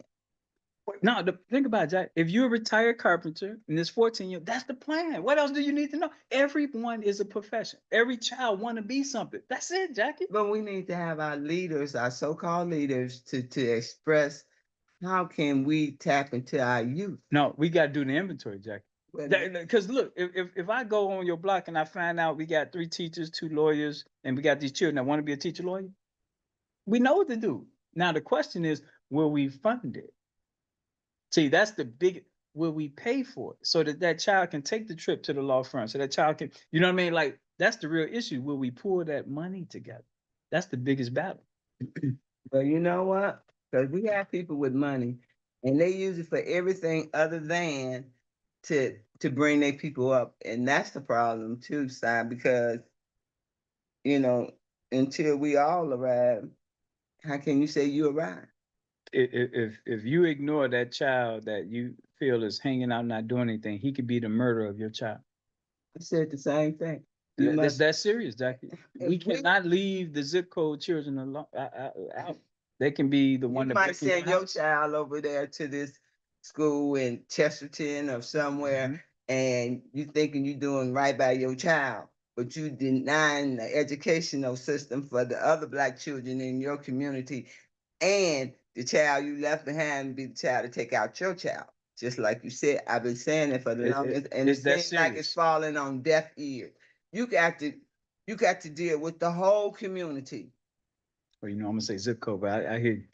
A: No, think about it, Jack. If you're a retired carpenter and it's 14 years, that's the plan. What else do you need to know? Everyone is a profession. Every child want to be something. That's it, Jackie.
B: But we need to have our leaders, our so-called leaders, to express how can we tap into our youth.
A: No, we got to do the inventory, Jackie. Because look, if I go on your block and I find out we got 3 teachers, 2 lawyers, and we got these children that want to be a teacher lawyer, we know what to do. Now the question is, will we fund it? See, that's the big, will we pay for it so that that child can take the trip to the law firm, so that child can, you know what I mean? Like, that's the real issue. Will we pull that money together? That's the biggest battle.
B: But you know what? Because we have people with money and they use it for everything other than to bring their people up. And that's the problem too, Si, because, you know, until we all arrive, how can you say you arrived?
A: If you ignore that child that you feel is hanging out not doing anything, he could be the murderer of your child.
B: I said the same thing. You must,
A: That's serious, Jackie.
B: If
A: We
B: we-
A: cannot leave the zip code children alone. Out. They can be the
B: you
A: one that
B: might
A: break in
B: send
A: your
B: your
A: house.
B: child over there to this school in Chesterton or somewhere,
A: Mhm.
B: and you thinking you're doing right by your child, but you denying the educational system for the other Black children in your community, and the child you left behind be the child to take out your child. Just like you said, I've been saying it for the longest, and it
A: it's that
B: seems like it's
A: serious.
B: falling on deaf ears. You got to deal with the whole community.
A: Well, I'm gonna say zip code, but I hear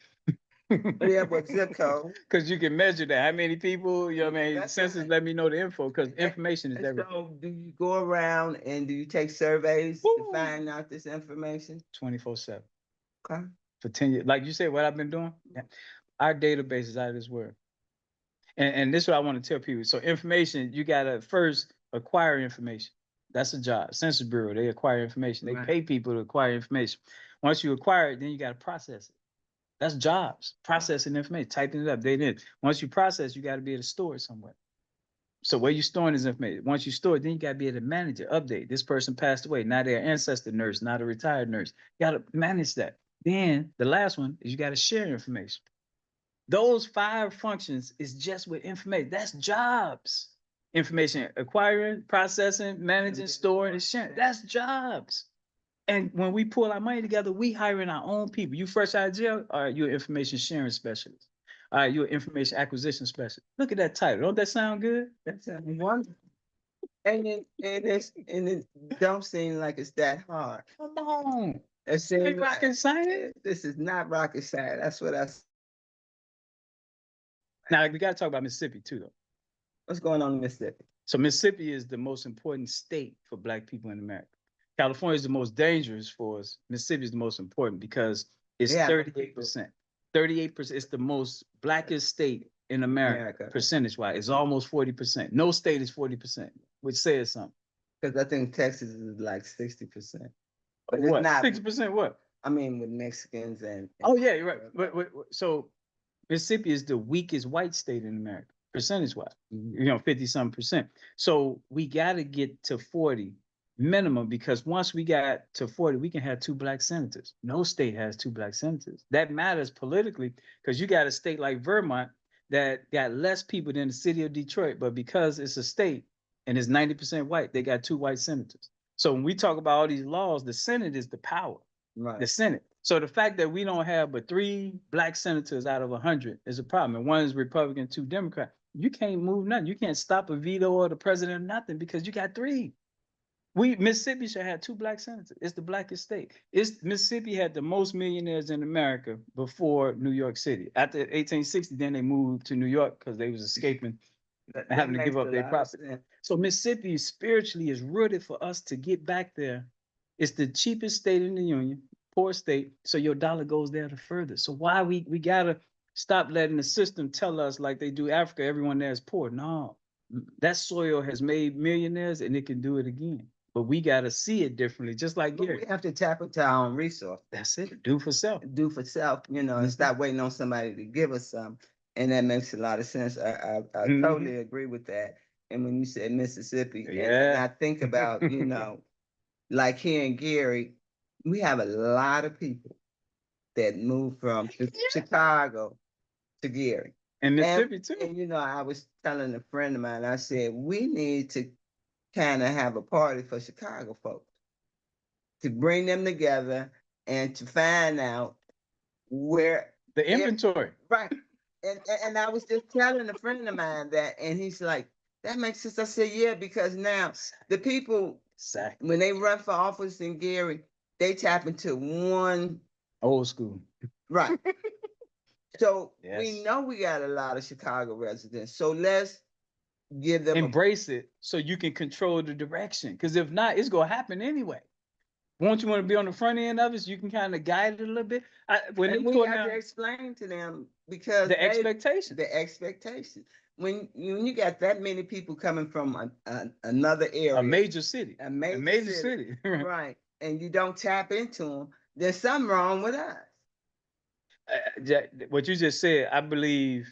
A: you.
B: Yeah, but zip code.
A: Because you can measure that. How many people, what I mean?
B: That's
A: Census
B: right.
A: let me know the info because information is
B: And
A: everything.
B: so, do you go around and do you take surveys
A: Woo.
B: to find out this information?
A: 24/7
B: Okay.
A: for 10 years. Like you said, what I've been doing, our database is out of this world. And this is what I want to tell people. So information, you gotta first acquire information. That's a job. Census Bureau, they acquire information. They
B: Right.
A: pay people to acquire information. Once you acquire it, then you gotta process it. That's jobs, processing information, typing it up, data in. Once you process, you gotta be able to store it somewhere. So where you storing this information? Once you store it, then you gotta be able to manage it, update. This person passed away. Now they're an ancestor nurse, not a retired nurse. You gotta manage that. Then the last one is you gotta share information. Those 5 functions is just with information. That's jobs. Information acquiring, processing, managing, storing, and sharing. That's jobs. And when we pull our money together, we hiring our own people. You fresh out of jail, all right, you're an information sharing specialist. All right, you're an information acquisition specialist. Look at that title. Don't that sound good?
B: That sounds wonderful. And it don't seem like it's that hard.
A: Come on.
B: It
A: Hey,
B: seems like
A: rocket science.
B: this is not rocket science. That's what
A: Now we gotta talk about Mississippi too, though.
B: what's going on in Mississippi.
A: So Mississippi is the most important state for Black people in America. California is the most dangerous for us. Mississippi is the most important because it's
B: Yeah.
A: 38%. 38%. It's the most blackest state in America, percentage-wise. It's almost 40%. No state is 40%, which says something.
B: Because I think Texas is like 60%. But it's
A: What?
B: not.
A: 60% what?
B: I mean, with Mexicans and.
A: Oh yeah, you're right. But so Mississippi is the weakest white state in America, percentage-wise. 50-something%. So we got to get to 40 minimum, because once we got to 40, we can have 2 Black senators. No state has 2 Black senators. That matters politically because you got a state like Vermont that got less people than the city of Detroit, but because it's a state and it's 90% white, they got 2 white senators. So when we talk about all these laws, the Senate is the power,
B: Right.
A: the Senate. So the fact that we don't have but 3 Black senators out of 100 is a problem. And one is Republican, 2 Democrat. You can't move nothing. You can't stop a veto or the president or nothing because you got three. Mississippi should have two black senators. It's the blackest state. Mississippi had the most millionaires in America before New York City. After 1860, then they moved to New York because they was escaping
B: That-
A: and having
B: that
A: to give
B: makes
A: up
B: a
A: their
B: lot of
A: property.
B: sense.
A: So Mississippi spiritually is rooted for us to get back there. It's the cheapest state in the union, poor state. So your dollar goes there the further. So why we gotta stop letting the system tell us like they do Africa, everyone there is poor. No, that soil has made millionaires and it can do it again. But we gotta see it differently, just like
B: But
A: Gary.
B: we have to tap into our own resource,
A: That's it. Do for self.
B: do for self, and
A: Mhm.
B: stop waiting on somebody to give us some. And that makes a lot of sense. I
A: Mhm.
B: totally agree with that. And when you said Mississippi, and
A: Yeah.
B: I think about, like here in Gary, we have a lot of people that moved from Chicago to Gary.
A: And Mississippi too.
B: And I was telling a friend of mine, I said, we need to kind of have a party for Chicago folks to bring them together and to find out where
A: The inventory.
B: right. And I was just telling a friend of mine that, and he's like, that makes sense. I said, yeah, because now the people,
A: Exactly.
B: when they run for office in Gary, they tap into one
A: Old school.
B: right. So
A: Yes.
B: we know we got a lot of Chicago residents. So let's give them
A: Embrace it so you can control the direction. Because if not, it's gonna happen anyway. Won't you want to be on the front end of it so you can kind of guide it a little bit? When
B: and
A: they
B: we
A: tore
B: have
A: down
B: to explain to them because
A: the expectation,
B: the expectation. When you got that many people coming from another area,
A: a major city,
B: a major city. Right, and you don't tap into them, there's something wrong with us.
A: What you just said, I believe,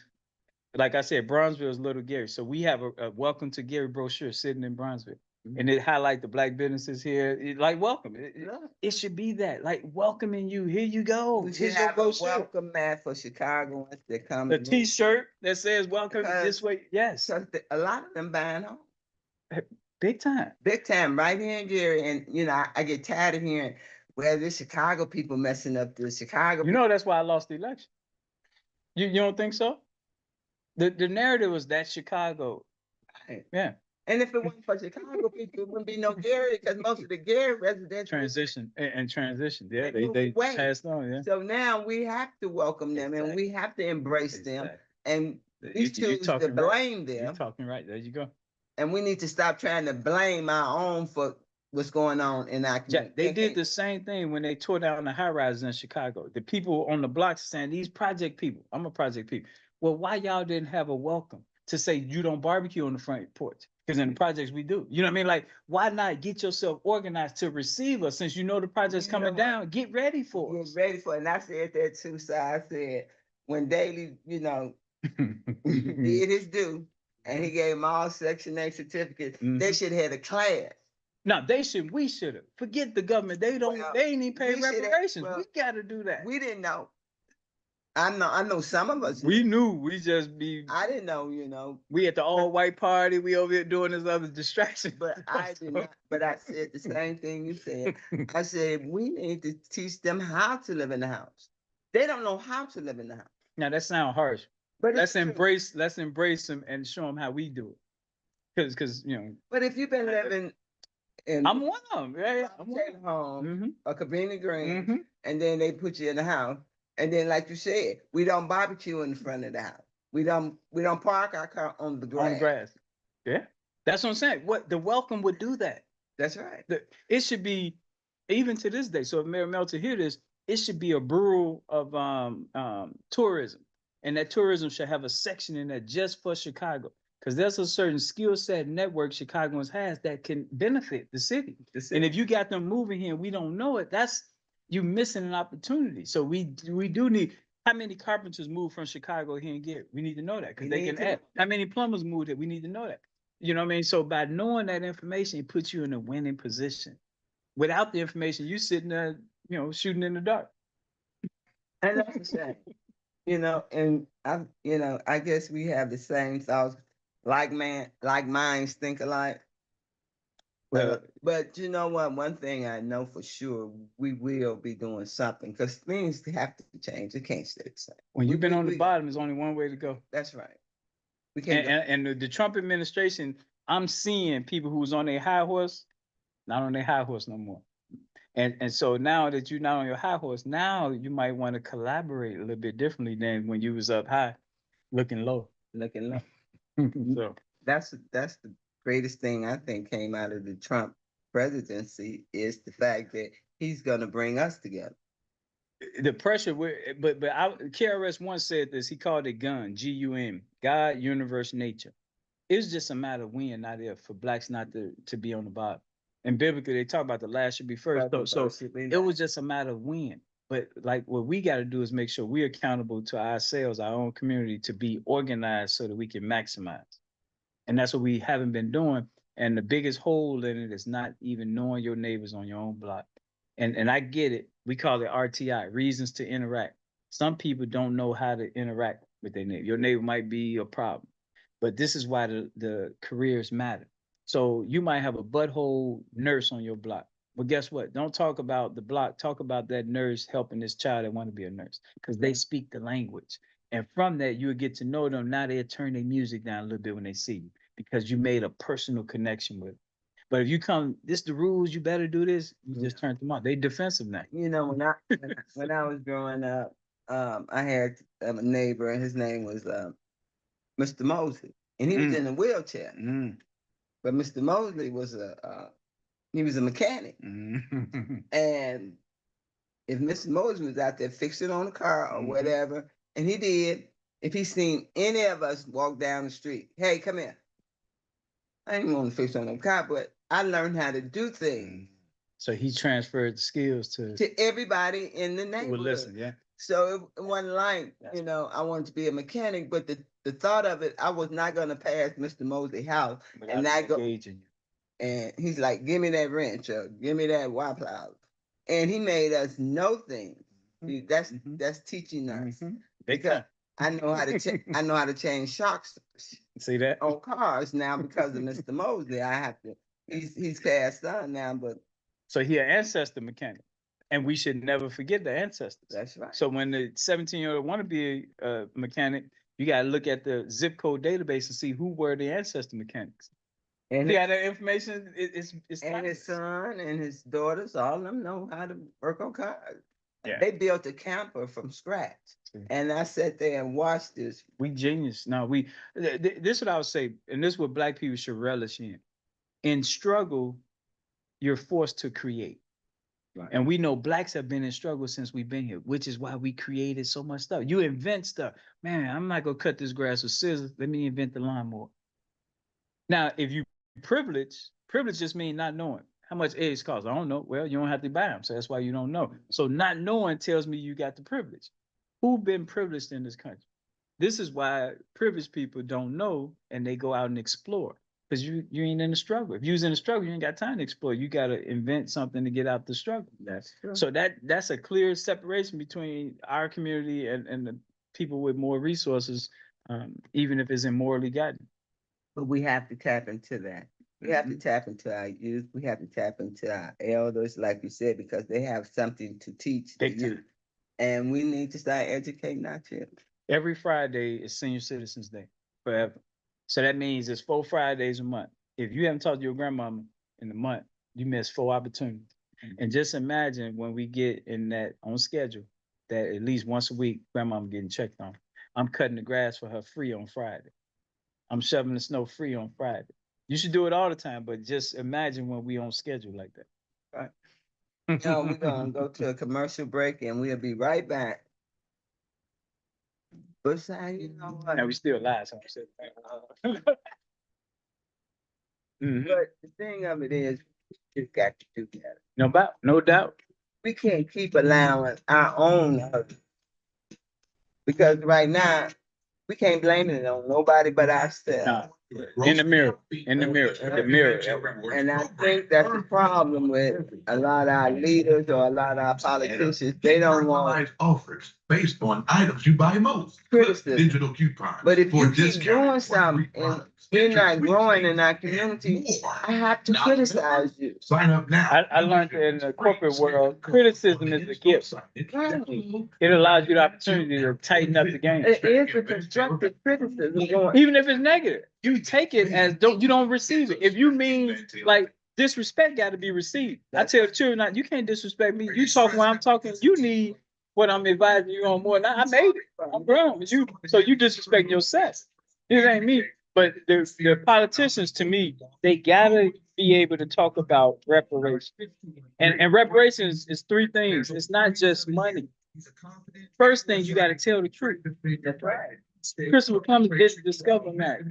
A: like I said, Bronzeville is Little Gary. So we have a welcome to Gary brochure sitting in Bronzeville. And it highlight the black businesses here. Like welcome. It should be that. Like welcoming you. Here you go.
B: We should
A: Here's your
B: have a
A: brochure.
B: welcome mat for Chicagoans that come.
A: The
B: and move.
A: T-shirt that says welcome
B: Because-
A: this way. Yes.
B: So a lot of them buying home.
A: Big time.
B: Big time, right here in Gary. And I get tired of hearing, well, the Chicago people messing up the Chicago.
A: You know that's why I lost the election. You don't think so? The narrative was that Chicago.
B: Right.
A: Yeah.
B: And if it wasn't for Chicago people, it wouldn't be no Gary because most of the Gary residents
A: Transition and transition. Yeah,
B: They moved
A: they
B: away.
A: passed on. Yeah.
B: So now we have to welcome them and we have to embrace them. And we choose to
A: talking
B: blame
A: You're
B: them.
A: talking right. There you go.
B: And we need to stop trying to blame our own for what's going on in our
A: Yeah,
B: community.
A: they did the same thing when they tore down the high rises in Chicago. The people on the blocks saying, these project people, I'm a project people. Well, why y'all didn't have a welcome to say you don't barbecue on the front porch? Because in the projects we do. You know what I mean? Like, why not get yourself organized to receive us since you know the project's coming down? Get ready for
B: Get
A: us.
B: ready for it. And I said that too. So I said, when Daley, did his due and he gave them all Section 8 certificates, they should have had a class.
A: No, we should have. Forget the government. They ain't even pay
B: we shoulda-
A: reparations.
B: well,
A: We gotta do that.
B: We didn't know. I know some of us.
A: We
B: knew.
A: knew we just be
B: I didn't know.
A: we at the all white party, we over here doing this other distraction.
B: But I did not. But I said the same thing you said. I said we need to teach them how to live in the house. They don't know how to live in the house.
A: Now that sounds harsh.
B: But
A: Let's
B: it's true.
A: embrace them and show them how we do it. Because
B: But if you've been living in
A: I'm one of them. Yeah, I'm one.
B: Taylor home,
A: Mm-hmm.
B: or Cabrini Green,
A: Mm-hmm.
B: and then they put you in the house, and then like you said, we don't barbecue in the front of the house. We don't park our car on the grass.
A: On the grass. Yeah. That's what I'm saying. What the welcome would do that.
B: That's right.
A: It should be, even to this day. So if Mayor Melton hear this, it should be a bureau of tourism. And that tourism should have a section in there just for Chicago. Because there's a certain skill set network Chicagoans has that can benefit the city. And if you got them moving here and we don't know it, that's you missing an opportunity. So we do need, how many carpenters moved from Chicago here and Gary? We need to know that because
B: We
A: they
B: need
A: can
B: to.
A: add. How many plumbers moved here? We need to know that. You know what I mean? So by knowing that information, it puts you in a winning position. Without the information, you sitting there, shooting in the dark.
B: And that's the same. And I guess we have the same thoughts. Like minds think alike. But you know what? One thing I know for sure, we will be doing something because things have to change. It can't stay the same.
A: When you've been on the
B: we-
A: bottom, there's only one way to go.
B: That's right. We can't.
A: And the Trump administration, I'm seeing people who's on their high horse, not on their high horse no more. And so now that you're not on your high horse, now you might want to collaborate a little bit differently than when you was up high, looking low.
B: Looking like
A: So
B: that's the greatest thing I think came out of the Trump presidency is the fact that he's gonna bring us together.
A: the pressure, but KRS once said this. He called it GUN, GUN, God, Universe, Nature. It's just a matter of when, not if, for blacks not to be on the bottom. And biblically, they talk about the last should be first. So it was just a matter of when. But like what we got to do is make sure we're accountable to ourselves, our own community, to be organized so that we can maximize. And that's what we haven't been doing. And the biggest hole in it is not even knowing your neighbors on your own block. And I get it. We call it RTI, reasons to interact. Some people don't know how to interact with their neighbor. Your neighbor might be a problem. But this is why the careers matter. So you might have a butthole nurse on your block. But guess what? Don't talk about the block. Talk about that nurse helping this child that want to be a nurse because they speak the language. And from that, you'll get to know them. Now they'll turn their music down a little bit when they see you because you made a personal connection with them. But if you come, this the rules, you better do this, you just turn them on. They defensive now.
B: You know, when I was growing up, I had a neighbor, and his name was Mr. Mosley, and he was in a wheelchair. But Mr. Mosley was he was a mechanic, and if Mr. Mosley was out there fixing on a car or whatever, and he did, if he seen any of us walk down the street, hey, come here. I didn't want to fix on no car, but I learned how to do things.
A: So he transferred the skills to
B: everybody in the
A: who
B: neighborhood.
A: would listen, yeah.
B: So it wasn't like, you know, I wanted to be a mechanic, but the thought of it, I was not going to pass Mr. Mosley's house and not go.
A: Engaging you.
B: And he's like, give me that wrench or give me that Y plow. And he made us know things. See, that's teaching us. Because I know how to I know how to change shocks.
A: See that?
B: On cars now because of Mr. Mosley. I have to. He's passed on now, but
A: so he an ancestor mechanic, and we should never forget the ancestors.
B: That's right.
A: So when the 17-year-old want to be a mechanic, you got to look at the zip code database and see who were the ancestor mechanics.
B: And
A: yeah, that information it's
B: and his son and his daughters, all of them know how to work on cars.
A: Yeah.
B: They built a camper from scratch. And I sat there and watched this.
A: We genius. No, this is what I would say, and this is what black people should relish in. In struggle, you're forced to create. Right. And we know blacks have been in struggle since we've been here, which is why we created so much stuff. You invent stuff. Man, I'm not gonna cut this grass with scissors. Let me invent the lawnmower. Now, if you privilege just means not knowing. How much eggs cost? I don't know. Well, you don't have to buy them, so that's why you don't know. So not knowing tells me you got the privilege. Who been privileged in this country? This is why privileged people don't know and they go out and explore because you ain't in the struggle. If you was in the struggle, you ain't got time to explore. You got to invent something to get out the struggle.
B: That's true.
A: So that's a clear separation between our community and the people with more resources, even if it's immorally gotten.
B: But we have to tap into that. We have to tap into our youth. We have to tap into our elders, like you said, because they have something to teach the youth. And we need to start educating our children.
A: Every Friday is Senior Citizens Day, forever. So that means it's 4 Fridays a month. If you haven't talked to your grandmama in a month, you miss 4 opportunities. And just imagine when we get in that on schedule, that at least once a week, grandmama getting checked on. I'm cutting the grass for her free on Friday. I'm shoveling the snow free on Friday. You should do it all the time, but just imagine when we on schedule like that. Right?
B: No, we're going to go to a commercial break and we'll be right back. But you know what?
A: Now we still live, so I'm
B: But the thing of it is, we just got to do better.
A: No doubt.
B: We can't keep allowing our own hurt. Because right now, we can't blame it on nobody but ourselves.
A: No, In the mirror, in the mirror, the mirror.
B: And I think that's the problem with a lot of our leaders or a lot of our politicians. They don't want
D: offers based on items you buy most.
B: criticism.
D: Digital coupons.
B: But if
D: for
B: you keep
D: discounted
B: doing something and we're not growing in our community, I have to criticize you.
D: Sign up now.
A: I learned that in the corporate world, criticism is a gift. It allows you the opportunity to tighten up the game.
B: It is a constructive criticism going.
A: Even if it's negative, you take it as you don't receive it. If you mean like disrespect got to be received. I tell children, you can't disrespect me. You talk when I'm talking, you need what I'm advising you on more. Now I made it. I'm grown. So you disrespect yourself. It ain't me. But the politicians, to me, they gotta be able to talk about reparations. And reparations is three things. It's not just money. First thing, you gotta tell the truth.
B: That's right.
A: Christopher Columbus didn't discover America.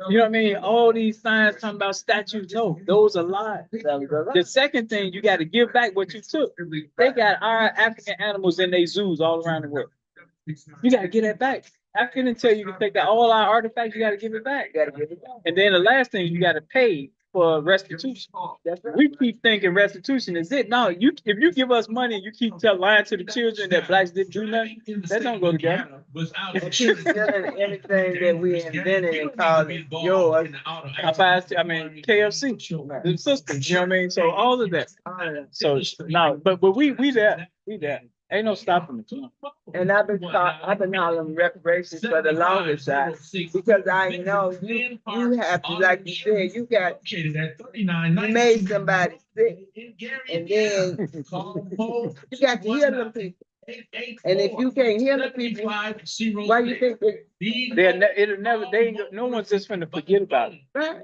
A: You know what I mean? All these signs talking about statues, no, those are lies. The second thing, you gotta give back what you took. They got our African animals in their zoos all around the world. You gotta get that back. Africa didn't tell you to take that all our artifacts, you gotta give it back.
B: You gotta give it back.
A: And then the last thing, you gotta pay for restitution.
B: That's right.
A: We keep thinking restitution is it. No, if you give us money, you keep lying to the children that blacks didn't do nothing, that don't go together.
B: And keep stealing anything that we invented and called it yours.
A: KFC, the systems, you know what I mean? So all of that. So no, but we there. Ain't no stopping it.
B: And I've been calling reparations for the longest time because I know you have to, like you said, you made somebody sick, and then you got to heal them people. And if you can't heal the people, why you think that
A: no one's just gonna forget about it.
B: right?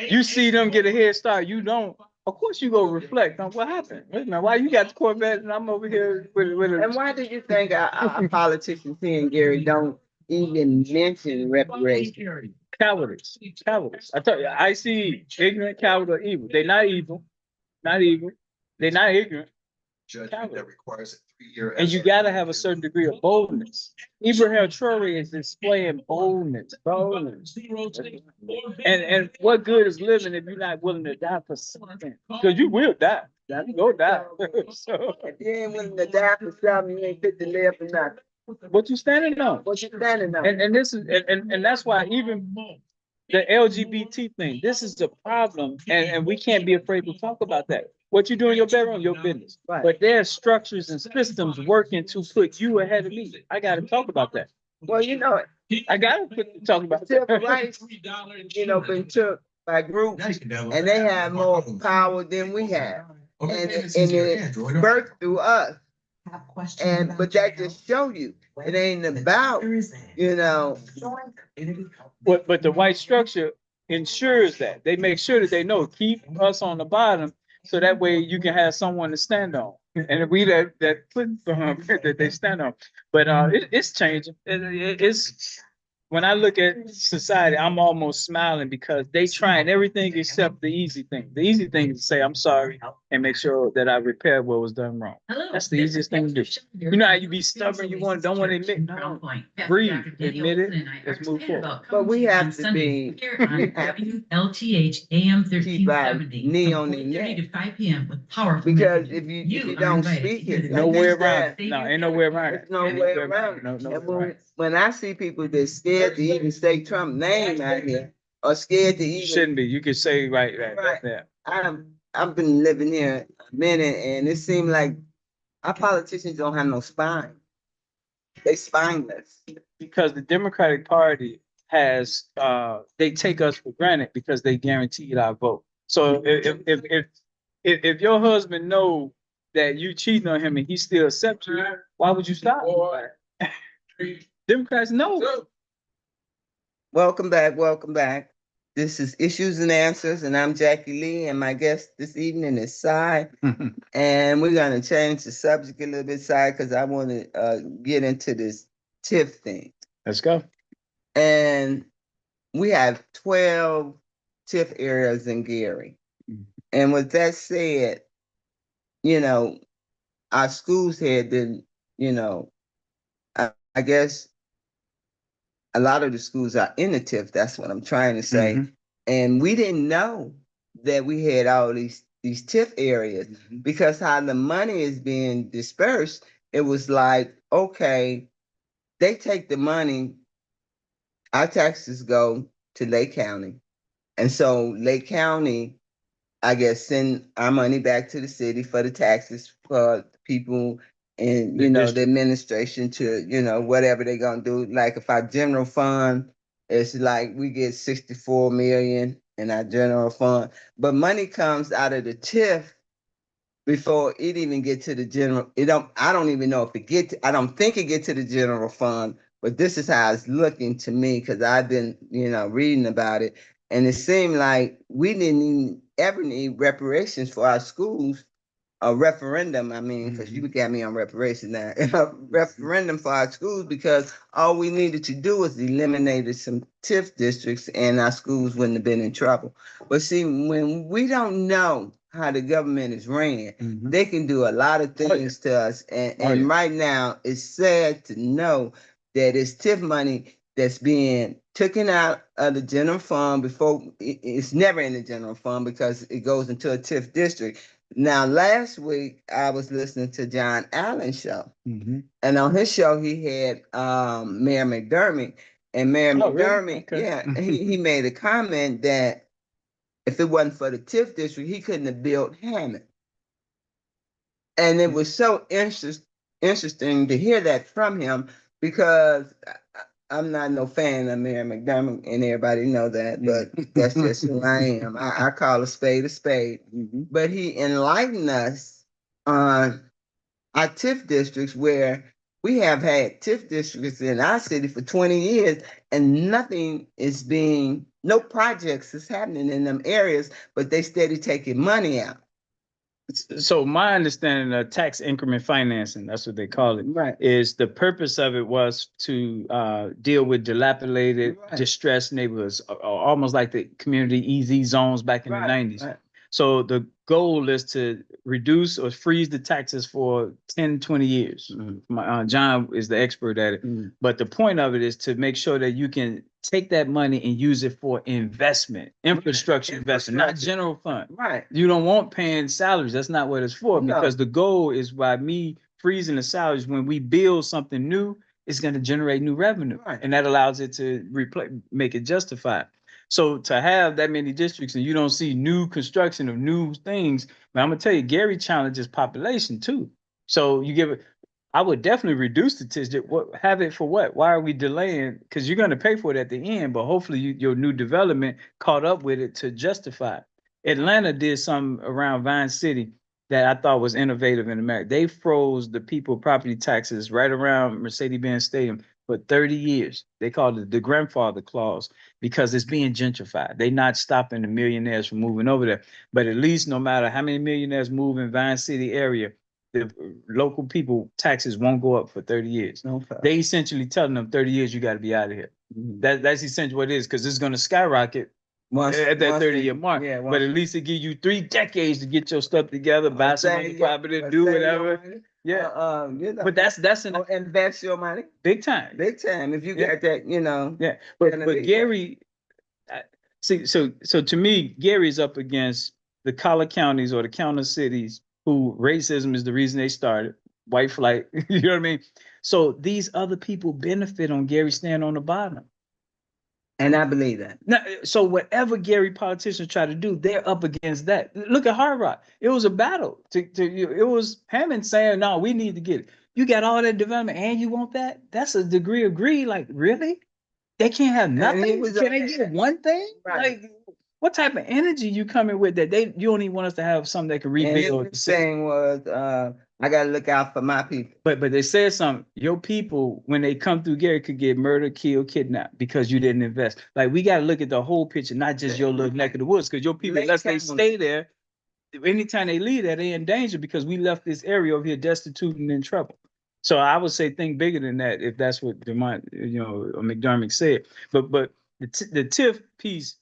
A: You see them get a head start, you don't. Of course you go reflect on what happened. Wait a minute, why you got the Corvette and I'm over here with a.
B: And why do you think our politicians here in Gary don't even mention reparations?
A: Cowardice. I tell you, I see ignorant, coward, or evil. They're not evil. They're not ignorant.
D: Judgment that requires a 3-year.
A: And you gotta have a certain degree of boldness. Ibrahim Traore is displaying boldness. And what good is living if you're not willing to die for something? Because you will die. You go die. So
B: If you ain't willing to die for something, you ain't fit to live for nothing.
A: what you standing on?
B: What you standing on?
A: And this is and that's why even the LGBT thing, this is the problem, and we can't be afraid to talk about that. What you do in your bedroom, your business.
B: Right.
A: But there's structures and systems working to put you ahead of me. I gotta talk about that.
B: Well, you know,
A: I gotta talk about
B: civil
A: that.
B: rights, been took by groups, and they have more power than we have. And it birthed through us. But that just show you, it ain't about, you know.
A: But the white structure ensures that. They make sure that they know, keep us on the bottom, so that way you can have someone to stand on. And we that that they stand on. But it's changing. It's when I look at society, I'm almost smiling because they trying everything except the easy thing. The easy thing is to say I'm sorry and make sure that I repair what was done wrong. That's the easiest thing to do. You know how you be stubborn, don't want to admit, no, breathe, admit it, let's move forward.
B: But we have to be,
F: LTH AM
B: keep our
F: 1370.
B: knee on the
F: 4:30
B: neck.
F: to 5 p.m. with powerful
B: Because
F: messages.
B: if you
F: are
B: don't
F: invited
B: speak
F: to hear
B: it,
F: the
B: like
A: No way
B: this
A: around
B: guy,
A: it. No, ain't no way around it.
B: there's no way around it.
A: No
B: And
A: way.
B: when I see people that scared to even say Trump's name out here, or scared to
A: You
B: even,
A: shouldn't be. You could say right. Yeah.
B: I've been living here a minute, and it seemed like our politicians don't have no spine. They spineless.
A: Because the Democratic Party has they take us for granted because they guaranteed our vote. So if your husband know that you cheating on him and he still accepts you, why would you stop? Democrats know.
B: Welcome back, welcome back. This is Issues and Answers, and I'm Jackie Lee, and my guest this evening is Cy. And we're gonna change the subject a little bit, Cy, because I want to get into this TIF thing.
A: Let's go.
B: And we have 12 TIF areas in Gary. And with that said, you know, our schools had been, you know, I guess a lot of the schools are in the TIF. That's what I'm trying to say.
A: Mhm.
B: And we didn't know that we had all these TIF areas because how the money is being dispersed, it was like, okay, they take the money, our taxes go to Lake County. And so Lake County, I guess, send our money back to the city for the taxes for people and,
A: The
B: the
A: district.
B: administration to, whatever they're gonna do. Like if our general fund, it's like we get 64 million in our general fund, but money comes out of the TIF before it even get to the general. I don't even know if I don't think it get to the general fund, but this is how it's looking to me because I've been, reading about it. And it seemed like we didn't even ever need reparations for our schools, a referendum. I mean, because you got me on reparations now, a referendum for our schools because all we needed to do was eliminate some TIF districts and our schools wouldn't have been in trouble. But see, when we don't know how the government is ran,
A: Mhm.
B: they can do a lot of things to us. And right now, it's sad to know that it's TIF money that's being taken out of the general fund before it's never in the general fund because it goes into a TIF district. Now, last week I was listening to John Allen's show,
A: Mhm.
B: and on his show he had Mayor McDermott, and Mayor
A: Oh, really?
B: McDermott,
A: Okay.
B: yeah, he made a comment that if it wasn't for the TIF district, he couldn't have built Hammond. And it was so interesting to hear that from him because I'm not no fan of Mayor McDermott, and everybody know that, but that's just who I am. I call a spade a spade.
A: Mhm.
B: But he enlightened us on our TIF districts where we have had TIF districts in our city for 20 years and no projects is happening in them areas, but they steady taking money out.
A: So my understanding of tax increment financing, that's what they call it,
B: Right.
A: is the purpose of it was to deal with dilapidated,
B: Right.
A: distressed neighborhoods, almost like the community EZ zones back in the 90s.
B: Right.
A: So the goal is to reduce or freeze the taxes for 10, 20 years. John is the expert at it. But the point of it is to make sure that you can take that money and use it for investment, infrastructure investment, not general fund.
B: Right.
A: You don't want paying salaries. That's not what it's for.
B: No.
A: Because the goal is by me freezing the salaries, when we build something new, it's going to generate new revenue.
B: Right.
A: And that allows it to make it justified. So to have that many districts and you don't see new construction of new things, but I'm gonna tell you, Gary challenges population too. So you give it, I would definitely reduce the district. What have it for what? Why are we delaying? Because you're gonna pay for it at the end, but hopefully your new development caught up with it to justify it. Atlanta did something around Vine City that I thought was innovative in America. They froze the people property taxes right around Mercedes-Benz Stadium for 30 years. They called it the grandfather clause because it's being gentrified. They're not stopping the millionaires from moving over there. But at least no matter how many millionaires move in Vine City area, the local people taxes won't go up for 30 years.
B: Okay.
A: They essentially telling them 30 years, you got to be out of here. That's essentially what it is, because it's going to skyrocket at that 30-year mark.
B: Yeah,
A: but at least it give you 3 decades to get your stuff together, buy some other property, do whatever. Yeah. But that's an
B: invest your money
A: big time.
B: big time if you
A: Yeah.
B: got that,
A: Yeah. But
B: in a big way.
A: Gary, see, so to me, Gary's up against the collar counties or the counter cities who racism is the reason they started, white flight, you know what I mean? So these other people benefit on Gary staying on the bottom.
B: And I believe that.
A: Now, so whatever Gary politicians try to do, they're up against that. Look at Hard Rock. It was a battle. It was Hammond saying, no, we need to get it. You got all that development and you want that? That's a degree of greed. Like, really? They can't have nothing? Can they get one thing?
B: Right.
A: Like, what type of energy you coming with that you don't even want us to have something that can
B: And
A: rebuild?
B: his thing was, I gotta look out for my people.
A: But they said something. Your people, when they come through Gary, could get murdered, killed, kidnapped because you didn't invest. Like, we got to look at the whole picture, not just your little neck of the woods. Because your people, unless they stay there, anytime they leave there, they're in danger because we left this area over here destitute and in trouble. So I would say think bigger than that if that's what McDermott said. But the TIF piece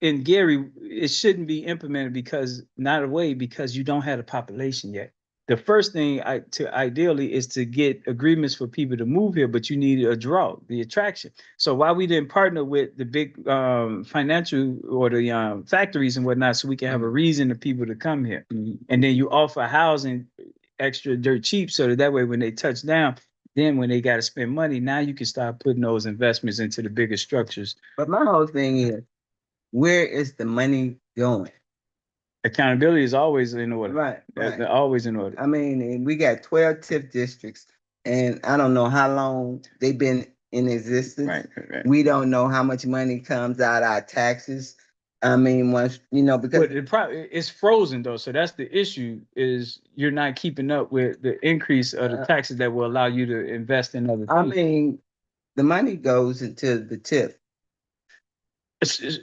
A: in Gary, it shouldn't be implemented because you don't have a population yet. the first thing ideally is to get agreements for people to move here, but you need a draw, the attraction. So why we didn't partner with the big financial or the factories and whatnot, so we can have a reason for people to come here. And then you offer housing extra dirt cheap, so that way when they touch down, then when they got to spend money, now you can start putting those investments into the bigger structures.
B: But my whole thing is, where is the money going?
A: Accountability is always in order.
B: Right,
A: They're
B: right.
A: always in order.
B: I mean, and we got 12 TIF districts, and I don't know how long they've been in existence.
A: Right.
B: We don't know how much money comes out of our taxes. I mean, once, you know, because
A: But it's frozen though, so that's the issue. Is you're not keeping up with the increase of the taxes that will allow you to invest in other things.
B: I mean, the money goes into the TIF.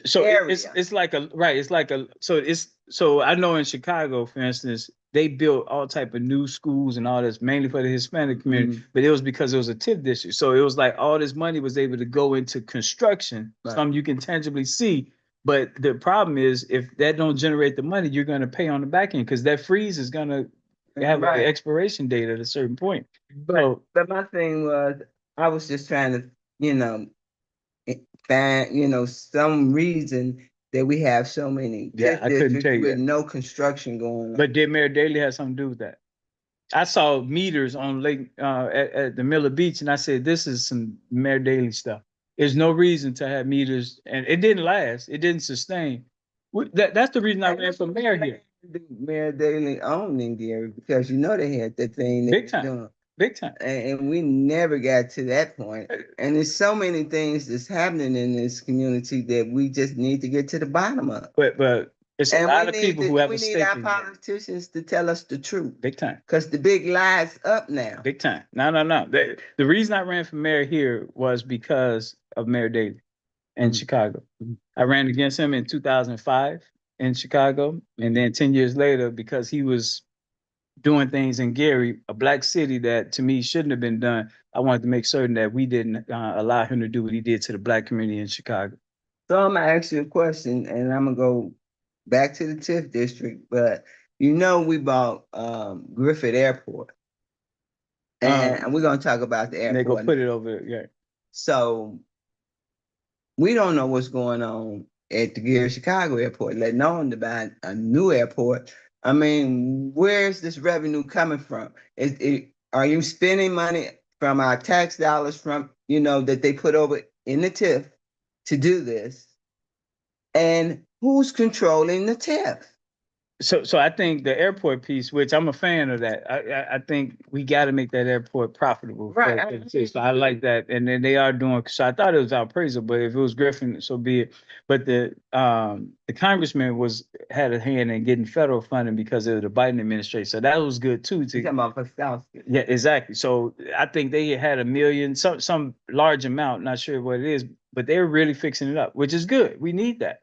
A: So
B: area.
A: it's like a right. It's like a so I know in Chicago, for instance, they built all type of new schools and all this mainly for the Hispanic community, but it was because it was a TIF district. So it was like all this money was able to go into construction, something you can tangibly see. But the problem is if that don't generate the money, you're going to pay on the back end because that freeze is going to have an expiration date at a certain point.
B: But my thing was, I was just trying to, you know, find, you know, some reason that we have so many
A: Yeah, I couldn't
B: districts
A: tell you
B: with
A: that.
B: no construction going on.
A: But did Mayor Daley have something to do with that? I saw meters on Lake at the Miller Beach, and I said, "This is some Mayor Daley stuff." There's no reason to have meters, and it didn't last. It didn't sustain. That's the reason I ran for mayor here.
B: Mayor Daley owning Gary, because you know they had that thing
A: Big time. Big time.
B: and we never got to that point. And there's so many things that's happening in this community that we just need to get to the bottom of.
A: But it's a lot of people who have a
B: we
A: stake
B: need our
A: in it.
B: politicians to tell us the truth.
A: Big time.
B: Because the big lie's up now.
A: Big time. No. The reason I ran for mayor here was because of Mayor Daley in Chicago. I ran against him in 2005 in Chicago. And then 10 years later, because he was doing things in Gary, a black city that to me shouldn't have been done, I wanted to make certain that we didn't allow him to do what he did to the black community in Chicago.
B: So I'm gonna ask you a question, and I'm gonna go back to the TIF district, but you know we bought Griffith Airport. And we're gonna talk about the airport.
A: They go put it over there, yeah.
B: So we don't know what's going on at the Gary Chicago airport, let alone to buy a new airport. I mean, where's this revenue coming from? Are you spending money from our tax dollars from, you know, that they put over in the TIF to do this? And who's controlling the TIF?
A: So I think the airport piece, which I'm a fan of that, I think we got to make that airport profitable.
B: Right.
A: So I like that, and then they are doing. So I thought it was our appraisal, but if it was Griffin, so be it. But the congressman had a hand in getting federal funding because of the Biden administration, so that was good too.
B: You're talking about Pastowski.
A: Yeah, exactly. So I think they had $1 million, some large amount, not sure what it is, but they're really fixing it up, which is good. We need that,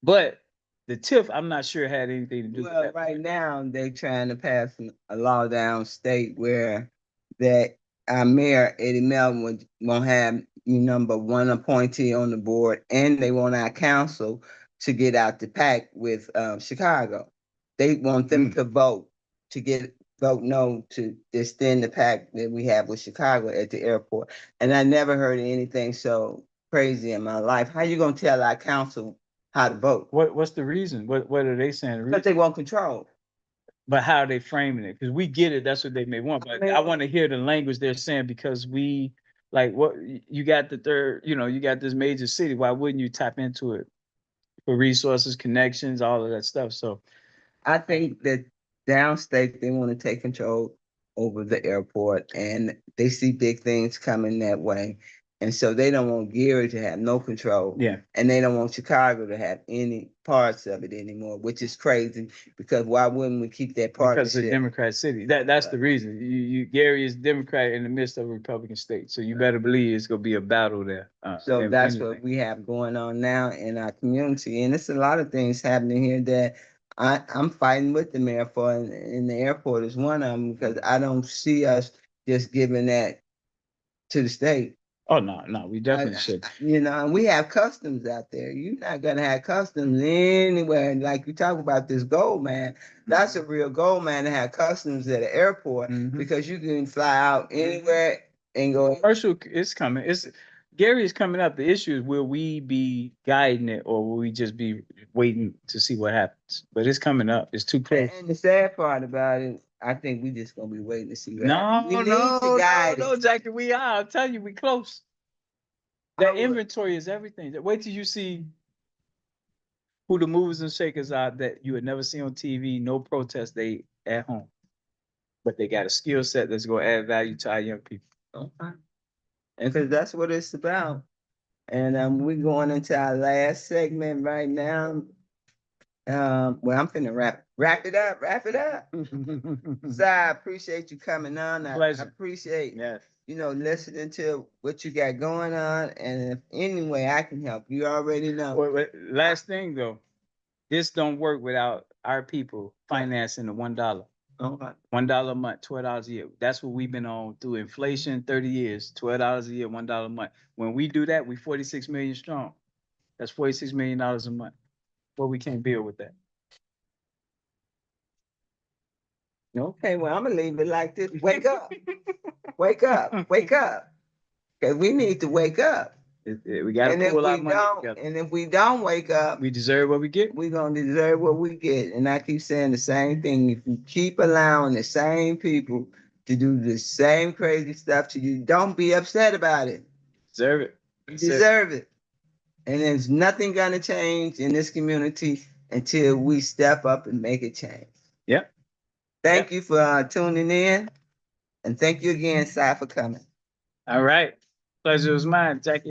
A: but the TIF, I'm not sure had anything to do with that.
B: Right now they're trying to pass a law downstate where that our mayor Eddie Melvin won't have number one appointee on the board, and they want our council to get out the pack with Chicago. They want them to vote no to extend the pact that we have with Chicago at the airport. And I never heard anything so crazy in my life. How you gonna tell our council how to vote?
A: What's the reason? What are they saying?
B: Because they want control.
A: But how are they framing it? Because we get it, that's what they may want. But I want to hear the language they're saying, because we like what you got the third, you got this major city. Why wouldn't you tap into it for resources, connections, all of that stuff? So
B: I think that downstate, they want to take control over the airport, and they see big things coming that way. And so they don't want Gary to have no control.
A: Yeah.
B: And they don't want Chicago to have any parts of it anymore, which is crazy, because why wouldn't we keep that partnership?
A: Because it's a Democrat city. That's the reason. Gary is Democrat in the midst of a Republican state. So you better believe it's gonna be a battle there.
B: So that's what we have going on now in our community. And it's a lot of things happening here that I'm fighting with the mayor for, and the airport is one of them, because I don't see us just giving that to the state.
A: Oh, no, we definitely should.
B: You know, and we have customs out there. You're not gonna have customs anywhere. And like you talk about this gold man, that's a real gold man to have customs at the airport
A: Mhm.
B: because you can fly out anywhere and go.
A: Commercial is coming. Gary is coming up. The issue is will we be guiding it or will we just be waiting to see what happens? But it's coming up. It's too close.
B: And the sad part about it, I think we just gonna be waiting to see what
A: No,
B: happens. We need
A: no,
B: to guide
A: no,
B: it.
A: Jackie, we are. I'll tell you, we close.
B: I
A: That
B: would-
A: inventory is everything. Wait till you see who the movers and shakers are that you would never see on TV. No protest. They at home, but they got a skill set that's going to add value to our young people.
B: Okay. And because that's what it's about. And we're going into our last segment right now. Well, I'm finna wrap it up. So I appreciate you coming on. I
A: Pleasure.
B: appreciate
A: Yes.
B: listening to what you got going on. And if any way I can help, you already know.
A: Wait, last thing though, this don't work without our people financing the $1.
B: Okay.
A: $1 a month, $12 a year. That's what we've been on through inflation, 30 years, $12 a year, $1 a month. When we do that, we 46 million strong. That's $46 million a month. Well, we can't build with that.
B: Okay, well, I'm gonna leave it like this. Wake up. Wake up. Wake up. Because we need to wake up.
A: We got
B: And
A: to
B: if
A: pull our
B: we
A: money
B: don't,
A: together.
B: and if we don't wake up,
A: We deserve what we get.
B: we're gonna deserve what we get. And I keep saying the same thing. If you keep allowing the same people to do the same crazy stuff to you, don't be upset about it.
A: Deserve it.
B: You
A: That's it.
B: deserve it. And there's nothing gonna change in this community until we step up and make a change.
A: Yep.
B: Thank you for tuning in. And thank you again, Si, for coming.
A: All right. Pleasure was mine, Jackie.